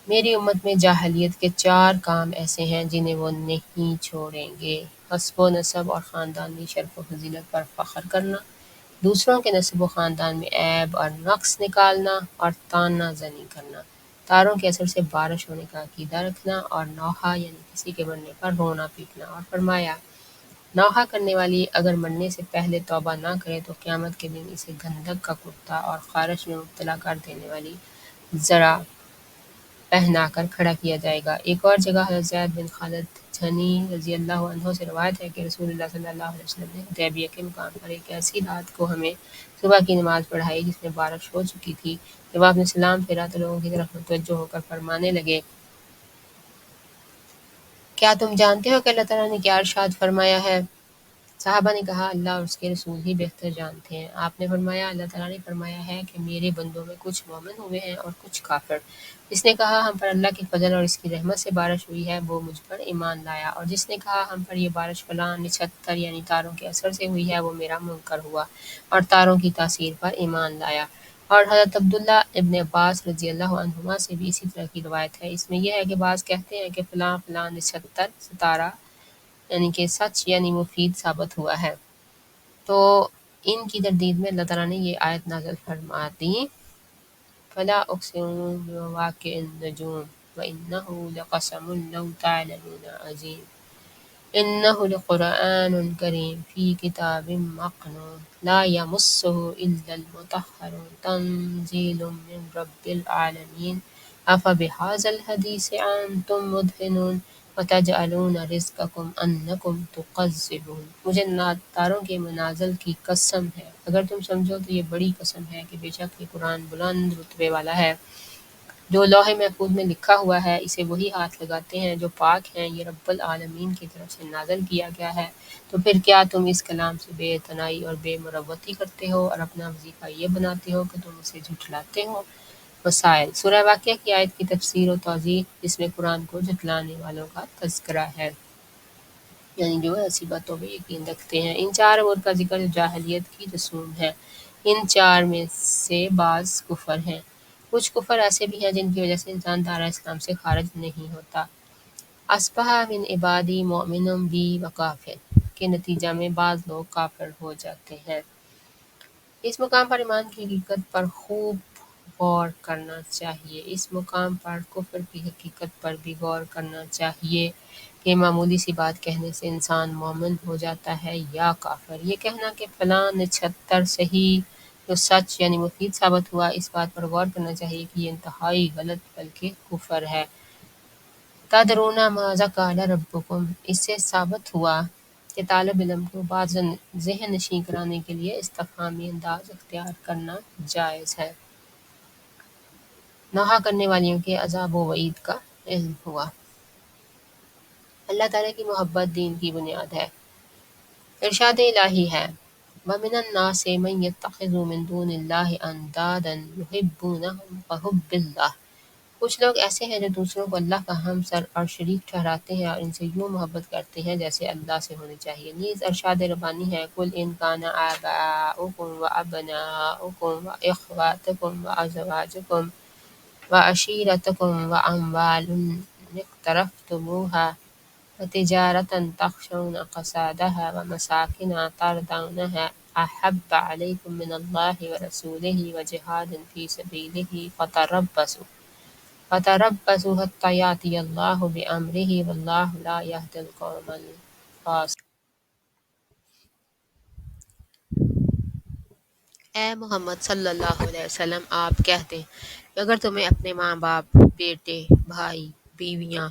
میری امت میں جاہلیت کے 4 کام ایسے ہیں جنہیں وہ نہیں چھوڑیں گے: حسب و نسب اور خاندانی شرف و فضیلت پر فخر کرنا، دوسروں کے نسب و خاندان میں عیب اور نقص نکالنا، اور طعنہ زنی کرنا، تاروں کے اثر سے بارش ہونے کا عقیدہ رکھنا، اور نوحہ یعنی کسی کے مرنے پر رونا پیٹنا۔ اور فرمایا نوحہ کرنے والی اگر مرنے سے پہلے توبہ نہ کرے تو قیامت کے دن اسے گندک کا کرتا اور خارش میں مبتلا کر دینے والی زرہ پہنا کر کھڑا کیا جائے گا۔ ایک اور جگہ حضرت زید بن خالد جھنی رضی اللہ عنہ سے روایت ہے کہ رسول اللہ صلی اللہ علیہ وسلم نے حدیبیہ کے مقام پر ایک ایسی رات کو ہمیں صبح کی نماز پڑھائی جس میں بارش ہو چکی تھی۔ جب آپ نے سلام پھیرا تو لوگوں کی طرف متوجہ ہو کر فرمانے لگے کیا تم جانتے ہو کہ اللہ تعالیٰ نے کیا ارشاد فرمایا ہے؟ صحابہ نے کہا اللہ اور اس کے رسول ہی بہتر جانتے ہیں۔ آپ نے فرمایا اللہ تعالیٰ نے فرمایا ہے کہ میرے بندوں میں کچھ مومن ہوئے ہیں اور کچھ کافر۔ جس نے کہا ہم پر اللہ کے فضل اور اس کی رحمت سے بارش ہوئی ہے وہ مجھ پر ایمان لایا، اور جس نے کہا ہم پر یہ بارش فلاں نچھتر یعنی تاروں کے اثر سے ہوئی ہے وہ میرا منکر ہوا اور تاروں کی تاثیر پر ایمان لایا۔ اور حضرت عبداللہ ابن عباس رضی اللہ عنہما سے بھی اسی طرح کی روایت ہے۔ اس میں یہ ہے کہ بعض کہتے ہیں کہ فلاں فلاں نچھتر ستارہ یعنی کہ سچ یعنی مفید ثابت ہوا ہے۔ تو ان کی تردید میں اللہ تعالیٰ نے یہ آیت نازل فرما دی فَلَا أُقْسِمُ بِمَوَاقِعِ النُّجُومِ وَإِنَّهُ لَقَسَمٌ لَوْ تَعْلَمُونَ عَظِيمٌ إِنَّهُ لَقُرْآنٌ كَرِيمٌ فِي كِتَابٍ مَّكْنُونٍ لَا يَمَسُّهُ إِلَّا الْمُطَهَّرُونَ تَنزِيلٌ مِّن رَّبِّ الْعَالَمِينَ أَفَبِهَٰذَا الْحَدِيثِ أَنتُم مُّدْهِنُونَ وَتَجْعَلُونَ رِزْقَكُمْ أَنَّكُمْ تُكَذِّبُونَ۔ مجھے تاروں کے منازل کی قسم ہے، اگر تم سمجھو تو یہ بڑی قسم ہے کہ بے شک یہ قرآن بلند رتبے والا ہے جو لوح محفوظ میں لکھا ہوا ہے، اسے وہی ہاتھ لگاتے ہیں جو پاک ہیں، یہ رب العالمین کی طرف سے نازل کیا گیا ہے۔ تو پھر کیا تم اس کلام سے بے اعتنائی اور بے مروتی کرتے ہو اور اپنا وظیفہ یہ بناتے ہو کہ تم اسے جھٹلاتے ہو؟ مسائل: سورہ واقعہ کی آیت کی تفسیر و توضیح جس میں قرآن کو جھٹلانے والوں کا تذکرہ ہے۔ یعنی جو ایسی باتوں پہ یقین رکھتے ہیں۔ ان چار امور کا ذکر جو جاہلیت کی رسوم ہے، ان چار میں سے بعض کفر ہیں۔ کچھ کفر ایسے بھی ہیں جن کی وجہ سے انسان دائرہ اسلام سے خارج نہیں ہوتا۔ اصبح من عبادی مؤمن بی و کافر کے نتیجہ میں بعض لوگ کافر ہو جاتے ہیں۔ اس مقام پر ایمان کی حقیقت پر خوب غور کرنا چاہیے۔ اس مقام پر کفر کی حقیقت پر بھی غور کرنا چاہیے کہ معمولی سی بات کہنے سے انسان مومن ہو جاتا ہے یا کافر۔ یہ کہنا کہ فلاں نچھتر صحیح جو سچ یعنی مفید ثابت ہوا، اس بات پر غور کرنا چاہیے کہ یہ انتہائی غلط بلکہ کفر ہے۔ تدرون ماذا قال ربکم، اس سے ثابت ہوا کہ طالب علم کو بات ذہن نشین کرانے کے لیے استفہامی انداز اختیار کرنا جائز ہے۔ نہا کرنے والیوں کے عذاب و وعید کا علم ہوا۔ اللہ تعالیٰ کی محبت دین کی بنیاد ہے۔ ارشاد الہی ہے، وَمِنَ النَّاسِ مَن يَتَّخِذُ مِن دُونِ اللَّهِ أَندَادًا يُحِبُّونَهُمْ كَحُبِّ اللَّهِ، کچھ لوگ ایسے ہیں جو دوسروں کو اللہ کا ہمسر اور شریک ٹھہراتے ہیں اور ان سے یوں محبت کرتے ہیں جیسے اللہ سے ہونی چاہیے۔ نیز ارشاد ربانی ہے، قُلْ إِنْ كَانَ آبَاؤُكُمْ وَأَبْنَاؤُكُمْ وَإِخْوَانُكُمْ وَأَزْوَاجُكُمْ وَعَشِيرَتُكُمْ وَأَمْوَالٌ اقْتَرَفْتُمُوهَا وَتِجَارَةً تَخْشَوْنَ كَسَادَهَا وَمَسَاكِنَ تَرْضَوْنَهَا أَحَبَّ عَلَيْكُم مِّنَ اللَّهِ وَرَسُولِهِ وَجِهَادٍ فِي سَبِيلِهِ فتربصوا حتى يأتي الله بأمره والله لا يهدي القوم الفاسقين۔ اے محمد صلی اللہ علیہ وسلم، آپ کہہ دیں کہ اگر تمہیں اپنے ماں باپ، بیٹے، بھائی، بیویاں،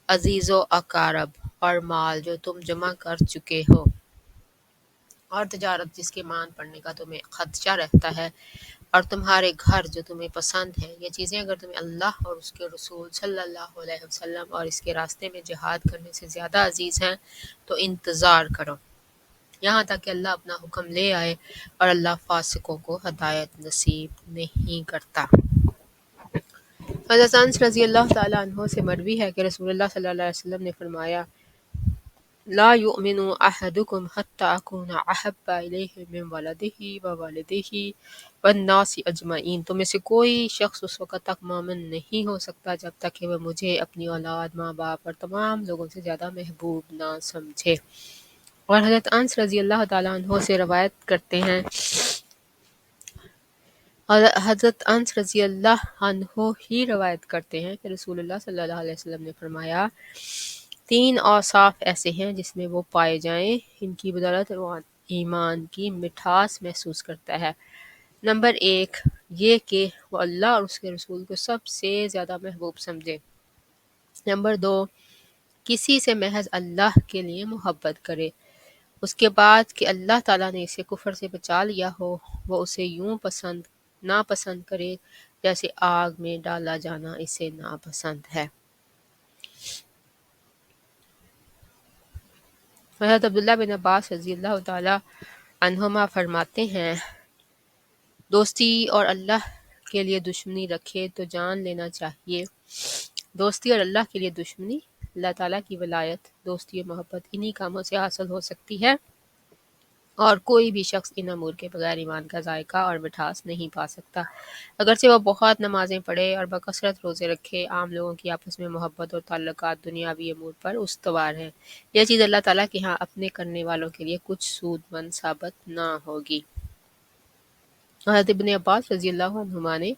عزیز و اقارب اور مال جو تم جمع کر چکے ہو اور تجارت جس کے مان پڑنے کا تمہیں خدشہ رہتا ہے اور تمہارے گھر جو تمہیں پسند ہے، یہ چیزیں اگر تمہیں اللہ اور اس کے رسول صلی اللہ علیہ وسلم اور اس کے راستے میں جہاد کرنے سے زیادہ عزیز ہیں تو انتظار کرو یہاں تک کہ اللہ اپنا حکم لے آئے، اور اللہ فاسقوں کو ہدایت نصیب نہیں کرتا۔ حضرت انس رضی اللہ تعالیٰ عنہ سے مروی ہے کہ رسول اللہ صلی اللہ علیہ وسلم نے فرمایا، لا يؤمن احدكم حتى اكون احب الیہ من ولدہ ووالدہ والناس اجمعین، تم میں سے کوئی شخص اس وقت تک مومن نہیں ہو سکتا جب تک کہ وہ مجھے، اپنی اولاد، ماں باپ اور تمام لوگوں سے زیادہ محبوب نہ سمجھے۔ اور حضرت انس رضی اللہ تعالیٰ عنہ سے روایت کرتے ہیں، حضرت انس رضی اللہ عنہ ہی روایت کرتے ہیں کہ رسول اللہ صلی اللہ علیہ وسلم نے فرمایا، تین اوصاف ایسے ہیں جس میں وہ پائے جائیں ان کی بدولت وہ ایمان کی مٹھاس محسوس کرتا ہے۔ نمبر 1 یہ کہ وہ اللہ اور اس کے رسول کو سب سے زیادہ محبوب سمجھے۔ نمبر 2 کسی سے محض اللہ کے لیے محبت کرے۔ اس کے بعد کہ اللہ تعالیٰ نے اسے کفر سے بچا لیا ہو، وہ اسے یوں ناپسند کرے جیسے آگ میں ڈالا جانا اسے ناپسند ہے۔ حضرت عبداللہ بن عباس رضی اللہ تعالیٰ عنہما فرماتے ہیں، دوستی اور اللہ کے لیے دشمنی رکھے تو جان لینا چاہیے۔ دوستی اور اللہ کے لیے دشمنی، اللہ تعالیٰ کی ولایت، دوستی اور محبت انہی کاموں سے حاصل ہو سکتی ہے، اور کوئی بھی شخص ان امور کے بغیر ایمان کا ذائقہ اور مٹھاس نہیں پا سکتا۔ اگرچہ وہ بہت نمازیں پڑھے اور بکثرت روزے رکھے، عام لوگوں کی آپس میں محبت اور تعلقات دنیاوی امور پر استوار ہیں، یہ چیز اللہ تعالیٰ کے ہاں اپنے کرنے والوں کے لیے کچھ سود مند ثابت نہ ہوگی۔ حضرت ابن عباس رضی اللہ عنہما نے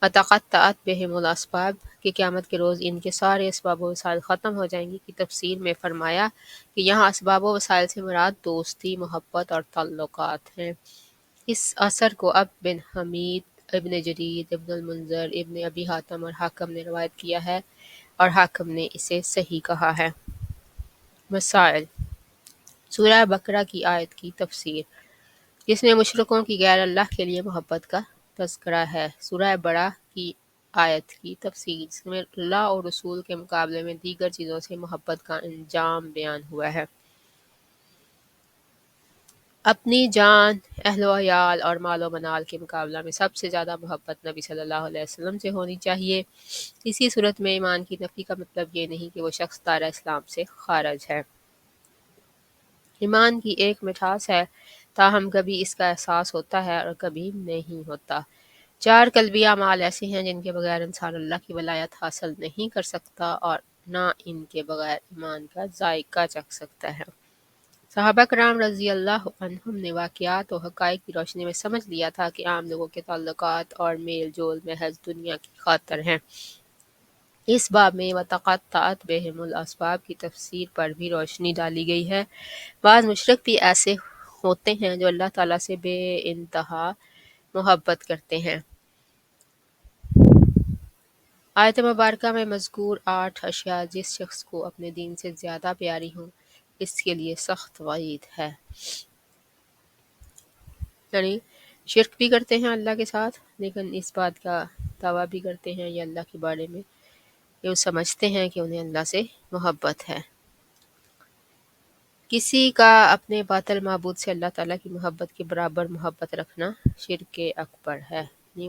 وَتَقَطَّعَتْ بِهِمُ الْأَسْبَابُ کہ قیامت کے روز ان کے سارے اسباب و وسائل ختم ہو جائیں گی کی تفسیر میں فرمایا کہ یہاں اسباب و وسائل سے مراد دوستی، محبت اور تعلقات ہیں۔ اس اثر کو اب بن حمید، ابن جرید، ابن المنذر، ابن ابی حاتم اور حاکم نے روایت کیا ہے، اور حاکم نے اسے صحیح کہا ہے۔ مسائل: سورہ بقرہ کی آیت کی تفسیر، جس میں مشرکوں کی غیر اللہ کے لیے محبت کا تذکرہ ہے۔ سورہ بڑہ کی آیت کی تفسیر، جس میں اللہ اور رسول کے مقابلے میں دیگر چیزوں سے محبت کا انجام بیان ہوا ہے۔ اپنی جان، اہل و عیال اور مال و منال کے مقابلہ میں سب سے زیادہ محبت نبی صلی اللہ علیہ وسلم سے ہونی چاہیے۔ اسی صورت میں ایمان کی نفی کا مطلب یہ نہیں کہ وہ شخص دائرہ اسلام سے خارج ہے۔ ایمان کی ایک مٹھاس ہے، تاہم کبھی اس کا احساس ہوتا ہے اور کبھی نہیں ہوتا۔ چار قلبی اعمال ایسے ہیں جن کے بغیر انسان اللہ کی ولایت حاصل نہیں کر سکتا اور نہ ان کے بغیر ایمان کا ذائقہ چکھ سکتا ہے۔ صحابہ کرام رضی اللہ عنہم نے واقعات و حقائق کی روشنی میں سمجھ لیا تھا کہ عام لوگوں کے تعلقات اور میل جول محض دنیا کی خاطر ہیں۔ اس باب میں وَتَقَطَّعَتْ بِهِمُ الْأَسْبَابِ کی تفسیر پر بھی روشنی ڈالی گئی ہے۔ بعض مشرک بھی ایسے ہوتے ہیں جو اللہ تعالیٰ سے بے انتہا محبت کرتے ہیں۔ آیت مبارکہ میں مذکور 8 اشیاء جس شخص کو اپنے دین سے زیادہ پیاری ہوں اس کے لیے سخت وعید ہے۔ یعنی شرک بھی کرتے ہیں اللہ کے ساتھ، لیکن اس بات کا دعویٰ بھی کرتے ہیں یا اللہ کے بارے میں کہ وہ سمجھتے ہیں کہ انہیں اللہ سے محبت ہے۔ کسی کا اپنے باطل معبود سے اللہ تعالیٰ کی محبت کے برابر محبت رکھنا شرک اکبر ہے۔ یعنی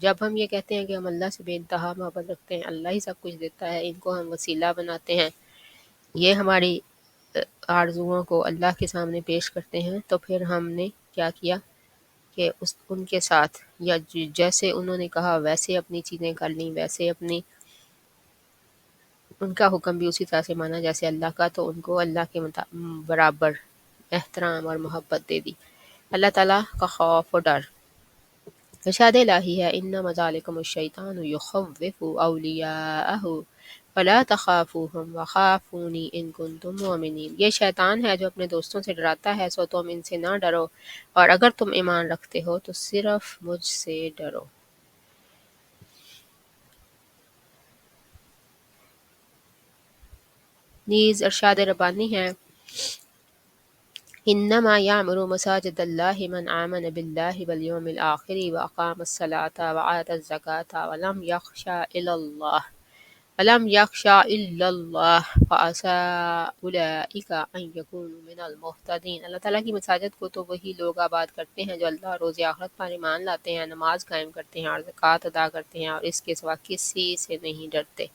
جب ہم یہ کہتے ہیں کہ ہم اللہ سے بے انتہا محبت رکھتے ہیں، اللہ ہی سب کچھ دیتا ہے، ان کو ہم وسیلہ بناتے ہیں، یہ ہماری آرزوؤں کو اللہ کے سامنے پیش کرتے ہیں، تو پھر ہم نے کیا کیا کہ ان کے ساتھ یا جیسے انہوں نے کہا ویسے اپنی چیزیں کر لیں، ویسے اپنی ان کا حکم بھی اسی طرح سے مانا جیسے اللہ کا، تو ان کو اللہ کے برابر احترام اور محبت دے دی۔ اللہ تعالیٰ کا خوف و ڈر۔ ارشاد الہی ہے انما ذالکم الشیطان یخوف اولیاءہ فلا تخافوہم وخافونی ان کنتم مؤمنین۔ یہ شیطان ہے جو اپنے دوستوں سے ڈراتا ہے، سو تم ان سے نہ ڈرو اور اگر تم ایمان رکھتے ہو تو صرف مجھ سے ڈرو۔ نیز ارشاد ربانی ہے انما یعمر مساجد اللہ من آمن باللہ والیوم الآخر واقام الصلاۃ وآت الزکاۃ ولم یخش الا اللہ فعسى اولئک ان یکونوا من المہتدین۔ اللہ تعالیٰ کی مساجد کو تو وہی لوگ آباد کرتے ہیں جو اللہ اور روز آخرت پر ایمان لاتے ہیں، نماز قائم کرتے ہیں اور زکوٰۃ ادا کرتے ہیں اور اس کے سوا کسی سے نہیں ڈرتے۔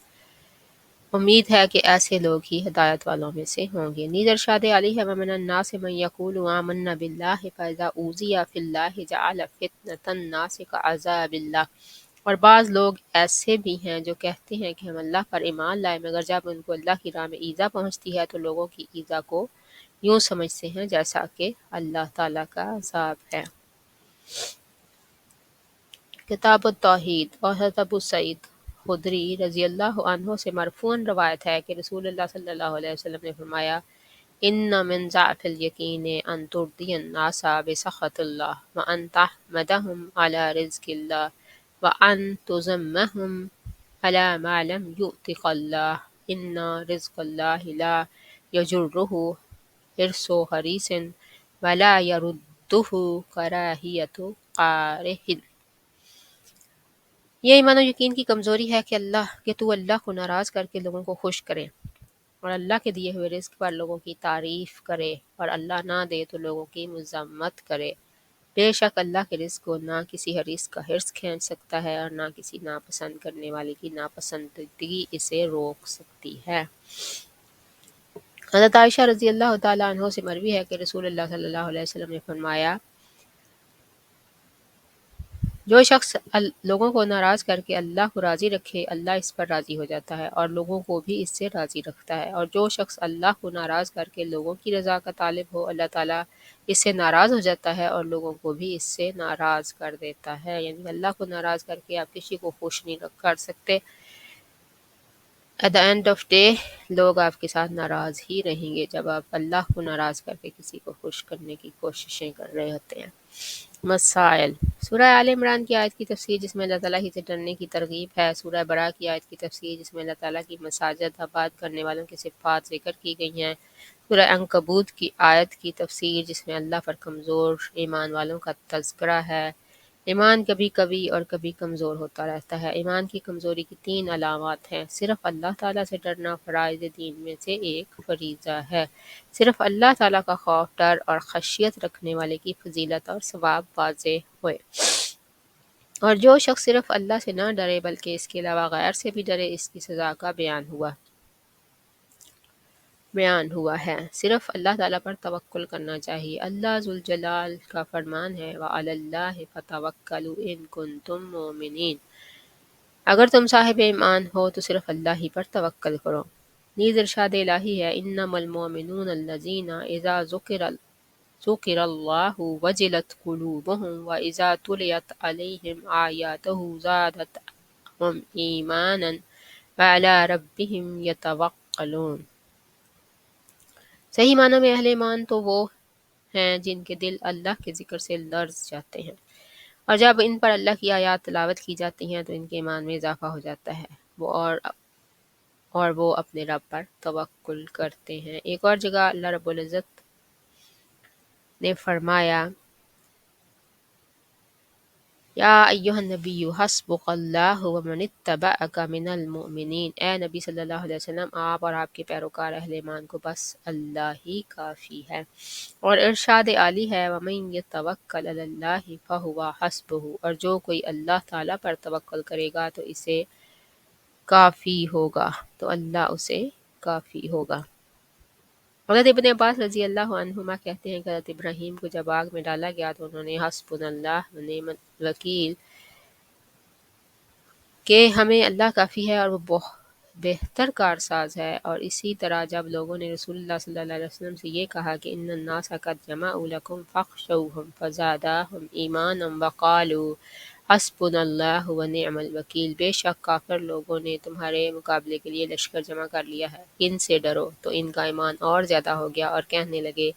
امید ہے کہ ایسے لوگ ہی ہدایت والوں میں سے ہوں گے۔ نیز ارشاد علی ہے وَمِنَ النَّاسِ مَن يَقُولُ آمَنَّا بِاللَّهِ فَإِذَا أُوذِيَ فِي اللَّهِ جَعَلَ فِتْنَةَ النَّاسِ كَعَذَابِ اللَّهِ۔ اور بعض لوگ ایسے بھی ہیں جو کہتے ہیں کہ ہم اللہ پر ایمان لائے، مگر جب ان کو اللہ کی راہ میں ایذا پہنچتی ہے تو لوگوں کی ایذا کو یوں سمجھتے ہیں جیسا کہ اللہ تعالیٰ کا عذاب ہے۔ کتاب التوحید۔ اور حضرت ابو سعید خدری رضی اللہ عنہ سے مرفوعاً روایت ہے کہ رسول اللہ صلی اللہ علیہ وسلم نے فرمایا ان من ضعف الیقین ان ترضی الناس بسخط اللہ وان تحمدہم علی رزق اللہ وان تذمہم علی ما لم یؤتک اللہ ان رزق اللہ لا یجرہ حرص حریص ولا یردہ کراہیۃ قارہ۔ یہ ایمان و یقین کی کمزوری ہے کہ تو اللہ کو ناراض کر کے لوگوں کو خوش کرے اور اللہ کے دیے ہوئے رزق پر لوگوں کی تعریف کرے اور اللہ نہ دے تو لوگوں کی مذمت کرے۔ بے شک اللہ کے رزق کو نہ کسی حریص کا حرص کھینچ سکتا ہے اور نہ کسی ناپسند کرنے والے کی ناپسندگی اسے روک سکتی ہے۔ حضرت عائشہ رضی اللہ تعالیٰ عنہ سے مروی ہے کہ رسول اللہ صلی اللہ علیہ وسلم نے فرمایا جو شخص لوگوں کو ناراض کر کے اللہ کو راضی رکھے اللہ اس پر راضی ہو جاتا ہے اور لوگوں کو بھی اس سے راضی رکھتا ہے، اور جو شخص اللہ کو ناراض کر کے لوگوں کی رضا کا طالب ہو اللہ تعالیٰ اس سے ناراض ہو جاتا ہے اور لوگوں کو بھی اس سے ناراض کر دیتا ہے۔ یعنی اللہ کو ناراض کر کے آپ کسی کو خوش نہیں کر سکتے۔ At the end of day لوگ آپ کے ساتھ ناراض ہی رہیں گے جب آپ اللہ کو ناراض کر کے کسی کو خوش کرنے کی کوششیں کر رہے ہوتے ہیں۔ مسائل۔ سورہ آل عمران کی آیت کی تفسیر جس میں اللہ تعالیٰ ہی سے ڈرنے کی ترغیب ہے، سورہ برا کی آیت کی تفسیر جس میں اللہ تعالیٰ کی مساجد آباد کرنے والوں کی صفات ذکر کی گئی ہیں، سورہ عنکبوت کی آیت کی تفسیر جس میں اللہ پر کمزور ایمان والوں کا تذکرہ ہے۔ ایمان کبھی کبھی اور کبھی کمزور ہوتا رہتا ہے۔ ایمان کی کمزوری کی 3 علامات ہیں۔ صرف اللہ تعالیٰ سے ڈرنا فرائض دین میں سے ایک فریضہ ہے۔ صرف اللہ تعالیٰ کا خوف، ڈر اور خشیت رکھنے والے کی فضیلت اور ثواب واضح ہوئے، اور جو شخص صرف اللہ سے نہ ڈرے بلکہ اس کے علاوہ غیر سے بھی ڈرے اس کی سزا کا بیان ہوا۔ بیان ہوا ہے۔ صرف اللہ تعالیٰ پر توکل کرنا چاہیے۔ اللہ ذوالجلال کا فرمان ہے وَعَلَى اللَّهِ فَتَوَكَّلُوا إِن كُنتُم مُّؤْمِنِينَ، اگر تم صاحب ایمان ہو تو صرف اللہ ہی پر توکل کرو۔ نیز ارشاد الہی ہے انما المؤمنون الذین اذا ذکر اللہ وجلت قلوبهم واذا تلیت علیہم آیاتہ زادتهم ایمانا وعلی ربهم یتوکلون۔ صحیح معنوں میں اہل ایمان تو وہ ہیں جن کے دل اللہ کے ذکر سے لرز جاتے ہیں، اور جب ان پر اللہ کی آیات تلاوت کی جاتی ہیں تو ان کے ایمان میں اضافہ ہو جاتا ہے، اور وہ اپنے رب پر توکل کرتے ہیں۔ ایک اور جگہ اللہ رب العزت نے فرمایا یا ایہا النبی حسبک اللہ ومن اتبعک من المؤمنین، اے نبی صلی اللہ علیہ وسلم، آپ اور آپ کے پیروکار اہل ایمان کو بس اللہ ہی کافی ہے۔ اور ارشاد عالی ہے وَمَن یتوکل علی اللہ فہو حسبہ، اور جو کوئی اللہ تعالیٰ پر توکل کرے گا تو اسے کافی ہوگا، تو اللہ اسے کافی ہوگا۔ حضرت ابن عباس رضی اللہ عنہما کہتے ہیں کہ حضرت ابراہیم کو جب آگ میں ڈالا گیا تو انہوں نے حسبنا اللہ و نعم الوکیل کہ ہمیں اللہ کافی ہے اور وہ بہتر کارساز ہے، اور اسی طرح جب لوگوں نے رسول اللہ صلی اللہ علیہ وسلم سے یہ کہا کہ ان الناس قد جمعوا لکم فاخشوہم فزادہم ایمانا وقالوا حسبنا اللہ و نعم الوکیل، بے شک کافر لوگوں نے تمہارے مقابلے کے لیے لشکر جمع کر لیا ہے، ان سے ڈرو، تو ان کا ایمان اور زیادہ ہو گیا اور کہنے لگے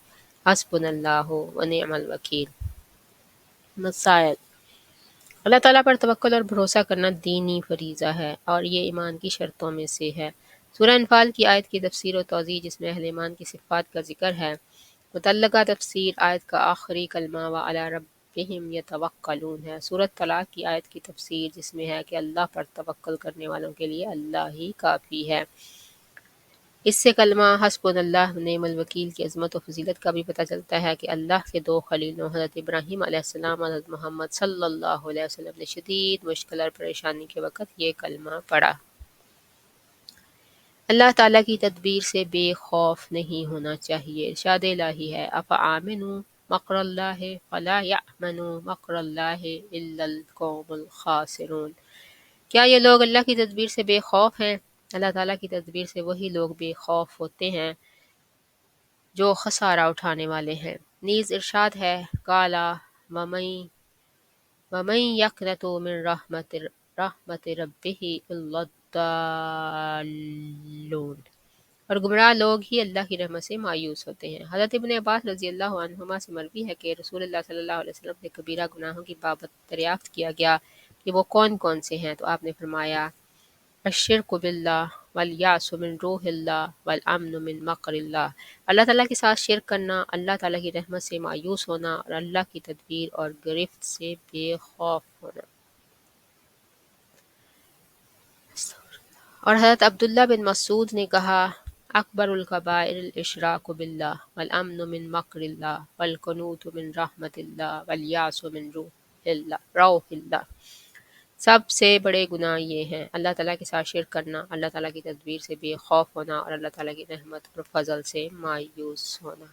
حسبنا اللہ و نعم الوکیل۔ مسائل: اللہ تعالیٰ پر توکل اور بھروسہ کرنا دینی فریضہ ہے اور یہ ایمان کی شرطوں میں سے ہے۔ سورہ انفال کی آیت کی تفسیر و توضیح جس میں اہل ایمان کی صفات کا ذکر ہے، متعلقہ تفسیر آیت کا آخری کلمہ وَعَلَىٰ رَبِّهِمْ يَتَوَكَّلُونَ ہے۔ سورۃ طلاق کی آیت کی تفسیر جس میں ہے کہ اللہ پر توکل کرنے والوں کے لیے اللہ ہی کافی ہے۔ اس سے کلمہ حسبنا اللہ و نعم الوکیل کی عظمت و فضیلت کا بھی پتہ چلتا ہے کہ اللہ کے دو خلیلوں حضرت ابراہیم علیہ السلام اور حضرت محمد صلی اللہ علیہ وسلم نے شدید مشکل اور پریشانی کے وقت یہ کلمہ پڑھا۔ اللہ تعالیٰ کی تدبیر سے بے خوف نہیں ہونا چاہیے۔ ارشاد الہی ہے افامنوا مکر اللہ فلا یأمن مکر اللہ الا القوم الخاسرون، کیا یہ لوگ اللہ کی تدبیر سے بے خوف ہیں؟ اللہ تعالیٰ کی تدبیر سے وہی لوگ بے خوف ہوتے ہیں جو خسارہ اٹھانے والے ہیں۔ نیز ارشاد ہے کالا وَمَن یقنط من رحمت ربہ الا الضالون، اور گمراہ لوگ ہی اللہ کی رحمت سے مایوس ہوتے ہیں۔ حضرت ابن عباس رضی اللہ عنہما سے مروی ہے کہ رسول اللہ صلی اللہ علیہ وسلم سے کبیرہ گناہوں کی بابت دریافت کیا گیا کہ وہ کون کون سے ہیں، تو آپ نے فرمایا الشرک باللہ والیأس من روح اللہ والامن من مکر اللہ، اللہ تعالیٰ کے ساتھ شرک کرنا، اللہ تعالیٰ کی رحمت سے مایوس ہونا، اور اللہ کی تدبیر اور گرفت سے بے خوف ہونا۔ اور حضرت عبداللہ بن مسعود نے کہا اکبر الکبائر الاشراک باللہ والامن من مکر اللہ والقنوط من رحمت اللہ والیأس من روح اللہ، سب سے بڑے گناہ یہ ہیں اللہ تعالیٰ کے ساتھ شرک کرنا، اللہ تعالیٰ کی تدبیر سے بے خوف ہونا، اور اللہ تعالیٰ کی رحمت اور فضل سے مایوس ہونا۔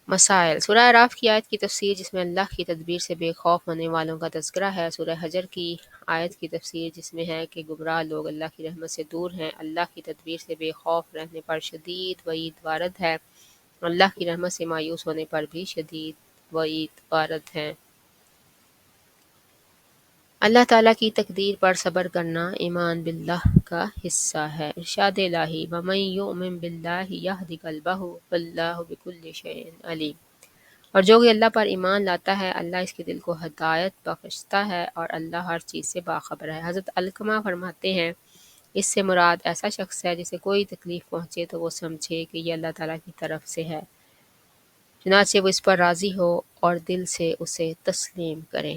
مسائل: سورہ اعراف کی آیت کی تفسیر جس میں اللہ کی تدبیر سے بے خوف ہونے والوں کا تذکرہ ہے، سورہ حجر کی آیت کی تفسیر جس میں ہے کہ گمراہ لوگ اللہ کی رحمت سے دور ہیں، اللہ کی تدبیر سے بے خوف رہنے پر شدید وعید وارد ہے، اللہ کی رحمت سے مایوس ہونے پر بھی شدید وعید وارد ہے۔ اللہ تعالیٰ کی تقدیر پر صبر کرنا ایمان باللہ کا حصہ ہے۔ ارشاد الہی وَمَن یُؤْمِن بِاللَّهِ یَہْدِ قَلْبَهُ وَاللَّهُ بِكُلِّ شَیْءٍ عَلِیمٌ، اور جو کوئی اللہ پر ایمان لاتا ہے اللہ اس کے دل کو ہدایت بخشتا ہے اور اللہ ہر چیز سے باخبر ہے۔ حضرت علقمہ فرماتے ہیں اس سے مراد ایسا شخص ہے جسے کوئی تکلیف پہنچے تو وہ سمجھے کہ یہ اللہ تعالیٰ کی طرف سے ہے، چنانچہ وہ اس پر راضی ہو اور دل سے اسے تسلیم کرے۔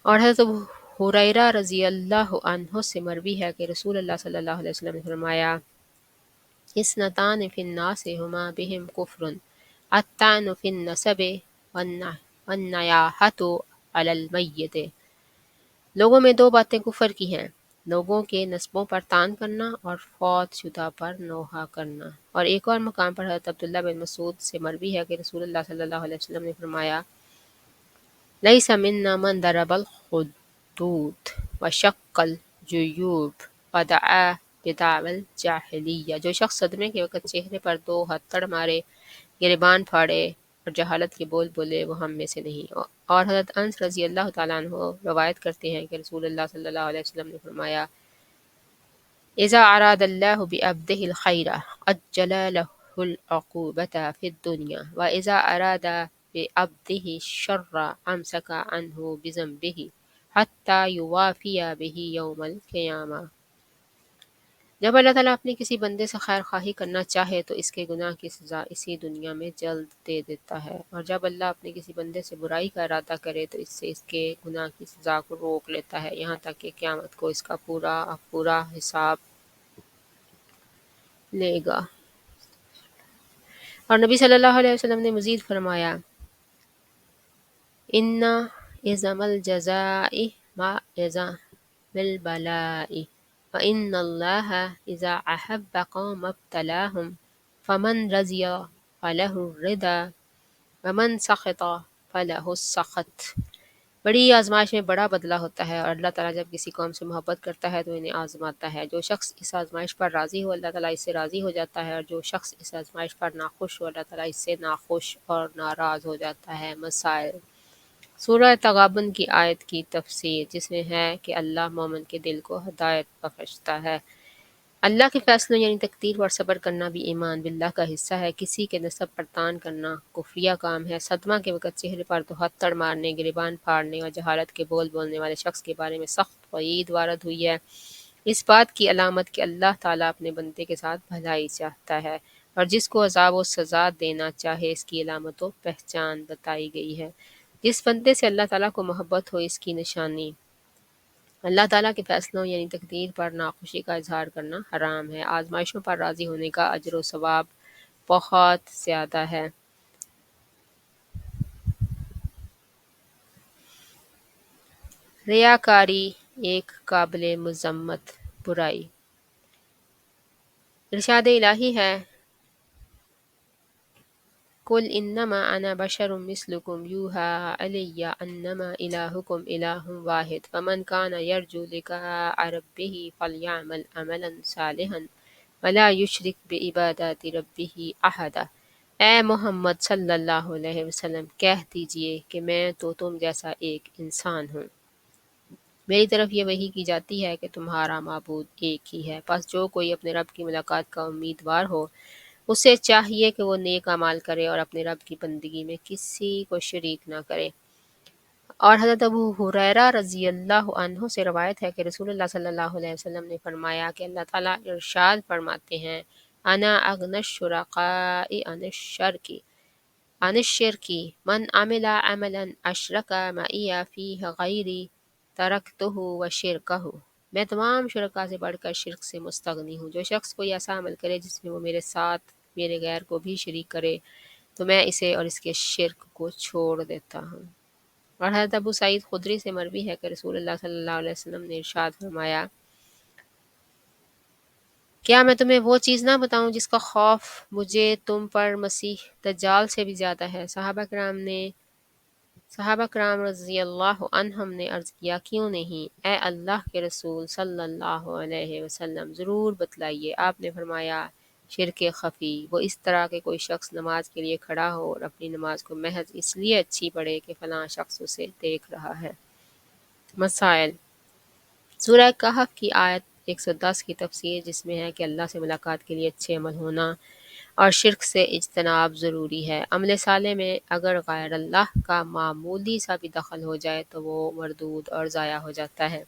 اور حضرت ہریرہ رضی اللہ عنہ سے مروی ہے کہ رسول اللہ صلی اللہ علیہ وسلم نے فرمایا اثنتان فی الناس ہما بہم کفر الطعن فی النسب والنیاحۃ علی المیت، لوگوں میں دو باتیں کفر کی ہیں، لوگوں کے نسبوں پر طعن کرنا اور فوت شدہ پر نوحہ کرنا۔ اور ایک اور مقام پر حضرت عبداللہ بن مسعود سے مروی ہے کہ رسول اللہ صلی اللہ علیہ وسلم نے فرمایا لیس منا من ضرب الخدود وشق الجیوب ودعا بدعوى الجاہلیہ، جو شخص صدمے کے وقت چہرے پر دو ہتھڑ مارے، گریبان پھاڑے اور جہالت کے بول بولے، وہ ہم میں سے نہیں۔ اور حضرت انس رضی اللہ تعالیٰ عنہ روایت کرتے ہیں کہ رسول اللہ صلی اللہ علیہ وسلم نے فرمایا اذا اراد اللہ بعبدہ الخیر عجل له العقوبۃ فی الدنیا واذا اراد بعبدہ الشر امسک عنہ بذنبہ حتی یوافی بہ یوم القیامہ۔ جب اللہ تعالیٰ اپنے کسی بندے سے خیر خواہی کرنا چاہے تو اس کے گناہ کی سزا اسی دنیا میں جلد دے دیتا ہے، اور جب اللہ اپنے کسی بندے سے برائی کا ارادہ کرے تو اس سے اس کے گناہ کی سزا کو روک لیتا ہے، یہاں تک کہ قیامت کو اس کا پورا حساب لے گا۔ اور نبی صلی اللہ علیہ وسلم نے مزید فرمایا ان عظم الجزاء مع عظم البلاء وان اللہ اذا احب قوم ابتلاهم فمن رضی فلہ الرضا ومن سخط فلہ السخط۔ بڑی آزمائش میں بڑا بدلہ ہوتا ہے، اور اللہ تعالیٰ جب کسی قوم سے محبت کرتا ہے تو انہیں آزماتا ہے۔ جو شخص اس آزمائش پر راضی ہو اللہ تعالیٰ اس سے راضی ہو جاتا ہے، اور جو شخص اس آزمائش پر ناخوش ہو اللہ تعالیٰ اس سے ناخوش اور ناراض ہو جاتا ہے۔ مسائل: سورہ تغابن کی آیت کی تفسیر، جس میں ہے کہ اللہ مومن کے دل کو ہدایت بخشتا ہے۔ اللہ کے فیصلوں یعنی تقدیر پر صبر کرنا بھی ایمان باللہ کا حصہ ہے۔ کسی کے نسب پر طعن کرنا کفریہ کام ہے۔ صدمہ کے وقت چہرے پر دو ہتھڑ مارنے، گریبان پھاڑنے اور جہالت کے بول بولنے والے شخص کے بارے میں سخت وعید وارد ہوئی ہے۔ اس بات کی علامت کہ اللہ تعالیٰ اپنے بندے کے ساتھ بھلائی چاہتا ہے، اور جس کو عذاب و سزا دینا چاہے اس کی علامت و پہچان بتائی گئی ہے۔ جس بندے سے اللہ تعالیٰ کو محبت ہو اس کی نشانی اللہ تعالیٰ کے فیصلوں یعنی تقدیر پر ناخوشی کا اظہار کرنا حرام ہے۔ آزمائشوں پر راضی ہونے کا اجر و ثواب بہت زیادہ ہے۔ ریاکاری ایک قابل مذمت برائی۔ ارشاد الہی ہے قل انما انا بشر مثلکم یوحی الی انما الہکم الہ واحد فمن کان یرجو لقاء ربہ فلیعمل عملا صالحا ولا یشرک بعبادات ربہ احدا۔ اے محمد صلی اللہ علیہ وسلم، کہہ دیجئے کہ میں تو تم جیسا ایک انسان ہوں، میری طرف یہ وحی کی جاتی ہے کہ تمہارا معبود ایک ہی ہے، پس جو کوئی اپنے رب کی ملاقات کا امیدوار ہو اسے چاہیے کہ وہ نیک اعمال کرے اور اپنے رب کی بندگی میں کسی کو شریک نہ کرے۔ اور حضرت ابو ہریرہ رضی اللہ عنہ سے روایت ہے کہ رسول اللہ صلی اللہ علیہ وسلم نے فرمایا کہ اللہ تعالیٰ ارشاد فرماتے ہیں انا اغنی الشرکاء عن الشرک من عمل عملا اشرک معی فیہ غیری ترکتہ وشرکہ۔ میں تمام شرکاء سے بڑھ کر شرک سے مستغنی ہوں۔ جو شخص کوئی ایسا عمل کرے جس میں وہ میرے ساتھ میرے غیر کو بھی شریک کرے تو میں اسے اور اس کے شرک کو چھوڑ دیتا ہوں۔ اور حضرت ابو سعید خدری سے مروی ہے کہ رسول اللہ صلی اللہ علیہ وسلم نے ارشاد فرمایا کیا میں تمہیں وہ چیز نہ بتاؤں جس کا خوف مجھے تم پر مسیح دجال سے بھی زیادہ ہے؟ صحابہ کرام رضی اللہ عنہم نے عرض کیا کیوں نہیں اے اللہ کے رسول صلی اللہ علیہ وسلم، ضرور بتلائیے۔ آپ نے فرمایا شرک خفی، وہ اس طرح کہ کوئی شخص نماز کے لیے کھڑا ہو اور اپنی نماز کو محض اس لیے اچھی پڑھے کہ فلاں شخص اسے دیکھ رہا ہے۔ مسائل: سورہ کہف کی آیت 110 کی تفسیر، جس میں ہے کہ اللہ سے ملاقات کے لیے اچھے عمل ہونا اور شرک سے اجتناب ضروری ہے۔ عمل صالح میں اگر غیر اللہ کا معمولی سا بھی دخل ہو جائے تو وہ مردود اور ضائع ہو جاتا ہے۔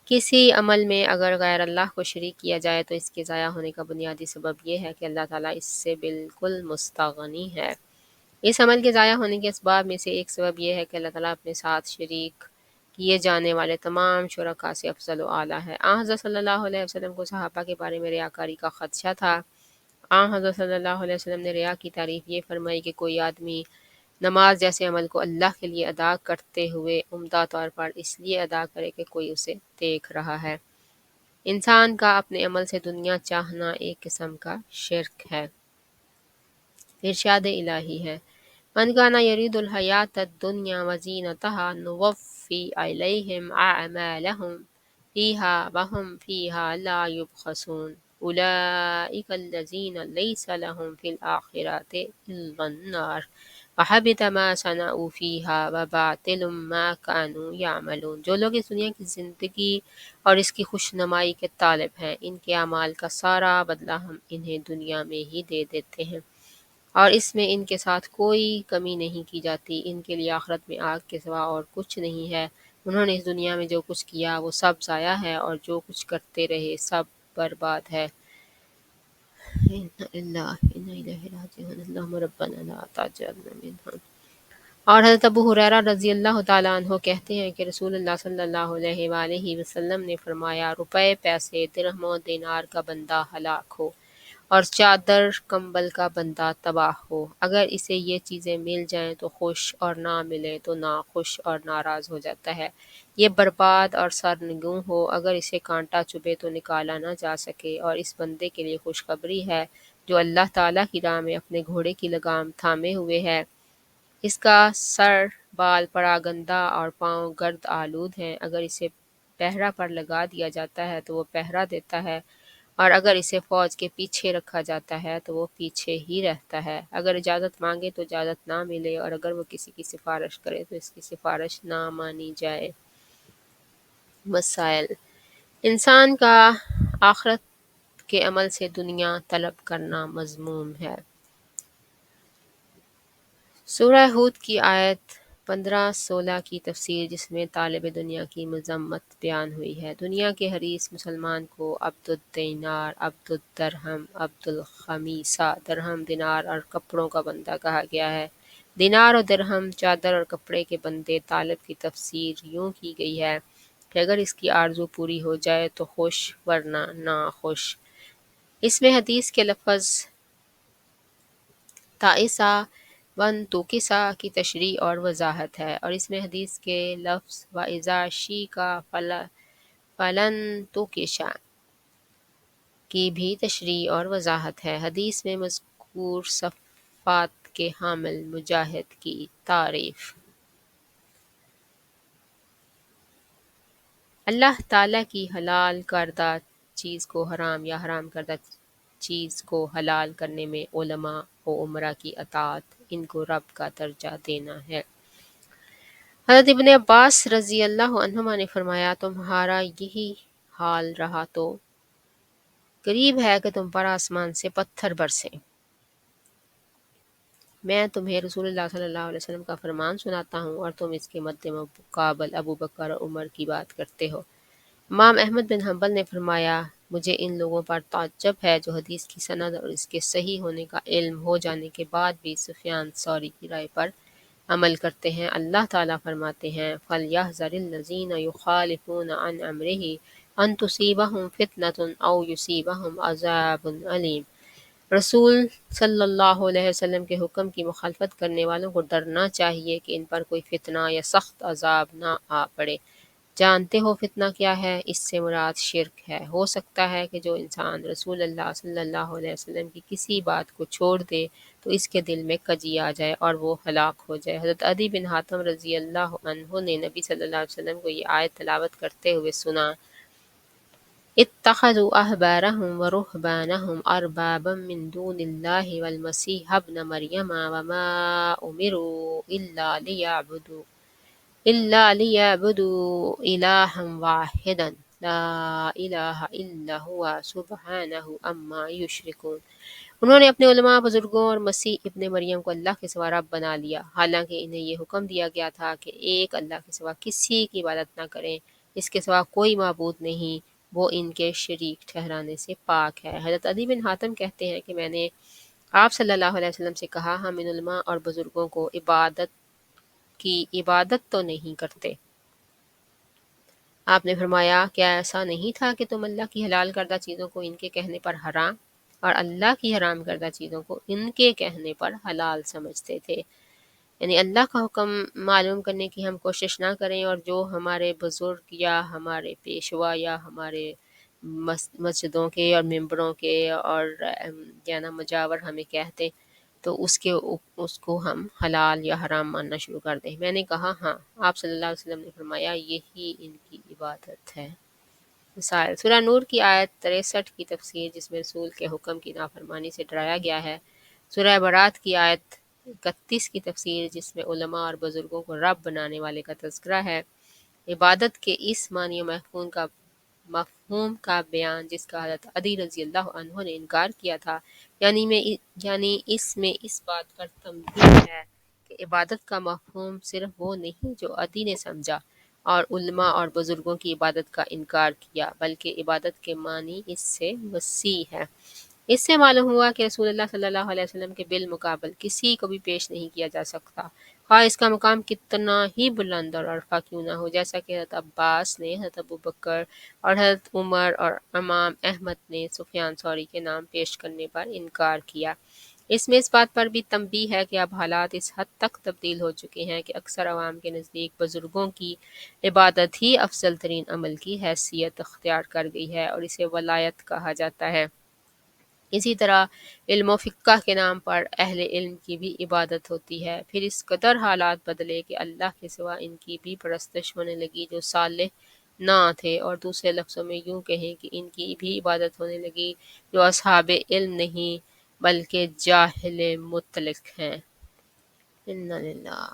کسی عمل میں اگر غیر اللہ کو شریک کیا جائے تو اس کے ضائع ہونے کا بنیادی سبب یہ ہے کہ اللہ تعالیٰ اس سے بالکل مستغنی ہے۔ اس عمل کے ضائع ہونے کے اسباب میں سے ایک سبب یہ ہے کہ اللہ تعالیٰ اپنے ساتھ شریک کیے جانے والے تمام شرکاء سے افضل و اعلیٰ ہے۔ حضرت صلی اللہ علیہ وسلم کو صحابہ کے بارے میں ریاکاری کا خدشہ تھا۔ حضرت صلی اللہ علیہ وسلم نے ریا کی تعریف یہ فرمائی کہ کوئی آدمی نماز جیسے عمل کو اللہ کے لیے ادا کرتے ہوئے عمدہ طور پر اس لیے ادا کرے کہ کوئی اسے دیکھ رہا ہے۔ انسان کا اپنے عمل سے دنیا چاہنا ایک قسم کا شرک ہے۔ ارشاد الہی ہے، من کان یرید الحیات الدنیا وزینتہا نوفی الیہم اعمالہم فیہا وہم فیہا لا یبخسون اولئک الذین لیس لہم فی الآخرۃ الا النار وحبط ما صنعوا فیہا وباطل ما کانوا یعملون۔ جو لوگ اس دنیا کی زندگی اور اس کی خوش نمائی کے طالب ہیں، ان کے اعمال کا سارا بدلہ ہم انہیں دنیا میں ہی دے دیتے ہیں اور اس میں ان کے ساتھ کوئی کمی نہیں کی جاتی۔ ان کے لیے آخرت میں آگ کے سوا اور کچھ نہیں ہے۔ انہوں نے اس دنیا میں جو کچھ کیا وہ سب ضائع ہے اور جو کچھ کرتے رہے سب برباد ہے۔ اِنَّ لِلَّهِ وَإِنَّا إِلَيْهِ رَاجِعُونَ اللهم ربنا لا تجعلنا منهم۔ اور حضرت ابو ہریرہ رضی اللہ تعالیٰ عنہ کہتے ہیں کہ رسول اللہ صلی اللہ علیہ وآلہ وسلم نے فرمایا، روپے، پیسے، درہم و دینار کا بندہ ہلاک ہو اور چادر کمبل کا بندہ تباہ ہو۔ اگر اسے یہ چیزیں مل جائیں تو خوش اور نہ ملیں تو ناخوش اور ناراض ہو جاتا ہے۔ یہ برباد اور سرنگوں ہو، اگر اسے کانٹا چبھے تو نکالا نہ جا سکے۔ اور اس بندے کے لیے خوشخبری ہے جو اللہ تعالیٰ کی راہ میں اپنے گھوڑے کی لگام تھامے ہوئے ہے۔ اس کا سر بال پراگندہ اور پاؤں گرد آلود ہیں۔ اگر اسے پہرہ پر لگا دیا جاتا ہے تو وہ پہرہ دیتا ہے اور اگر اسے فوج کے پیچھے رکھا جاتا ہے تو وہ پیچھے ہی رہتا ہے۔ اگر اجازت مانگے تو اجازت نہ ملے اور اگر وہ کسی کی سفارش کرے تو اس کی سفارش نہ مانی جائے۔ مسائل: انسان کا آخرت کے عمل سے دنیا طلب کرنا مذموم ہے۔ سورہ ہود کی آیت 15-16 کی تفسیر، جس میں طالب دنیا کی مذمت بیان ہوئی ہے۔ دنیا کے حریص مسلمان کو عبد الدینار، عبد الدرہم، عبد الخمیسہ، درہم دینار اور کپڑوں کا بندہ کہا گیا ہے۔ دینار اور درہم چادر اور کپڑے کے بندے طالب کی تفسیر یوں کی گئی ہے کہ اگر اس کی آرزو پوری ہو جائے تو خوش ورنہ ناخوش۔ اس میں حدیث کے لفظ تائسا ون توکسا کی تشریح اور وضاحت ہے، اور اس میں حدیث کے لفظ وَإِذَا شِئْتَ فَلَن تُوکِشَ کی بھی تشریح اور وضاحت ہے۔ حدیث میں مذکور صفات کے حامل مجاہد کی تعریف۔ اللہ تعالیٰ کی حلال کردہ چیز کو حرام یا حرام کردہ چیز کو حلال کرنے میں علماء و امراء کی اطاعت، ان کو رب کا درجہ دینا ہے۔ حضرت ابن عباس رضی اللہ عنہما نے فرمایا، تمہارا یہی حال رہا تو قریب ہے کہ تم پر آسمان سے پتھر برسیں۔ میں تمہیں رسول اللہ صلی اللہ علیہ وسلم کا فرمان سناتا ہوں اور تم اس کے مد مقابل ابو بکر اور عمر کی بات کرتے ہو۔ امام احمد بن حنبل نے فرمایا، مجھے ان لوگوں پر تعجب ہے جو حدیث کی سند اور اس کے صحیح ہونے کا علم ہو جانے کے بعد بھی سفیان ثوری کی رائے پر عمل کرتے ہیں۔ اللہ تعالیٰ فرماتے ہیں، فَلْيَحْذَرِ الَّذِينَ يُخَالِفُونَ عَنْ أَمْرِهِ أَن تُصِيبَهُمْ فِتْنَةٌ أَوْ يُصِيبَهُمْ عَذَابٌ أَلِيمٌ۔ رسول صلی اللہ علیہ وسلم کے حکم کی مخالفت کرنے والوں کو ڈرنا چاہیے کہ ان پر کوئی فتنہ یا سخت عذاب نہ آ پڑے۔ جانتے ہو فتنہ کیا ہے؟ اس سے مراد شرک ہے۔ ہو سکتا ہے کہ جو انسان رسول اللہ صلی اللہ علیہ وسلم کی کسی بات کو چھوڑ دے تو اس کے دل میں کجی آ جائے اور وہ ہلاک ہو جائے۔ حضرت عدی بن حاتم رضی اللہ عنہ نے نبی صلی اللہ علیہ وسلم کو یہ آیت تلاوت کرتے ہوئے سنا، اتخذوا احبارهم ورهبانهم اربابا من دون الله والمسيح ابن مريم وما امروا الا ليعبدوا الها واحدا لا الہ الا هو سبحانہ عما یشرکون۔ انہوں نے اپنے علماء، بزرگوں اور مسیح ابن مریم کو اللہ کے سوا رب بنا لیا، حالانکہ انہیں یہ حکم دیا گیا تھا کہ ایک اللہ کے سوا کسی کی عبادت نہ کریں، اس کے سوا کوئی معبود نہیں، وہ ان کے شریک ٹھہرانے سے پاک ہے۔ حضرت عدی بن حاتم کہتے ہیں کہ میں نے آپ صلی اللہ علیہ وسلم سے کہا، ہم ان علماء اور بزرگوں کو عبادت تو نہیں کرتے۔ آپ نے فرمایا، کیا ایسا نہیں تھا کہ تم اللہ کی حلال کردہ چیزوں کو ان کے کہنے پر حرام اور اللہ کی حرام کردہ چیزوں کو ان کے کہنے پر حلال سمجھتے تھے؟ یعنی اللہ کا حکم معلوم کرنے کی ہم کوشش نہ کریں اور جو ہمارے بزرگ یا ہمارے پیشوا یا ہمارے مسجدوں کے اور ممبروں کے اور کیا نا مجاور ہمیں کہتے تو اس کو ہم حلال یا حرام ماننا شروع کر دیں۔ میں نے کہا ہاں۔ آپ صلی اللہ علیہ وسلم نے فرمایا یہی ان کی عبادت ہے۔ مثال سورہ نور کی آیت 63 کی تفسیر جس میں رسول کے حکم کی نافرمانی سے ڈرایا گیا ہے۔ سورہ برات کی آیت 31 کی تفسیر جس میں علماء اور بزرگوں کو رب بنانے والے کا تذکرہ ہے۔ عبادت کے اس معنی و مفہوم کا بیان جس کا حضرت علی رضی اللہ عنہ نے انکار کیا تھا، یعنی اس میں اس بات پر تنبیہ ہے کہ عبادت کا مفہوم صرف وہ نہیں جو علی نے سمجھا اور علماء اور بزرگوں کی عبادت کا انکار کیا، بلکہ عبادت کے معنی اس سے وسیع ہے۔ اس سے معلوم ہوا کہ رسول اللہ صلی اللہ علیہ وسلم کے بالمقابل کسی کو بھی پیش نہیں کیا جا سکتا، خواہ اس کا مقام کتنا ہی بلند اور عرفہ کیوں نہ ہو، جیسا کہ حضرت عباس نے حضرت ابوبکر اور حضرت عمر اور امام احمد نے سفیان ثوری کے نام پیش کرنے پر انکار کیا۔ اس میں اس بات پر بھی تنبیہ ہے کہ اب حالات اس حد تک تبدیل ہو چکے ہیں کہ اکثر عوام کے نزدیک بزرگوں کی عبادت ہی افضل ترین عمل کی حیثیت اختیار کر گئی ہے اور اسے ولایت کہا جاتا ہے۔ اسی طرح علم و فقہ کے نام پر اہل علم کی بھی عبادت ہوتی ہے۔ پھر اس قدر حالات بدلے کہ اللہ کے سوا ان کی بھی پرستش ہونے لگی جو صالح نہ تھے، اور دوسرے لفظوں میں یوں کہیں کہ ان کی بھی عبادت ہونے لگی جو اصحاب علم نہیں بلکہ جاہل مطلق ہیں۔ انا للہ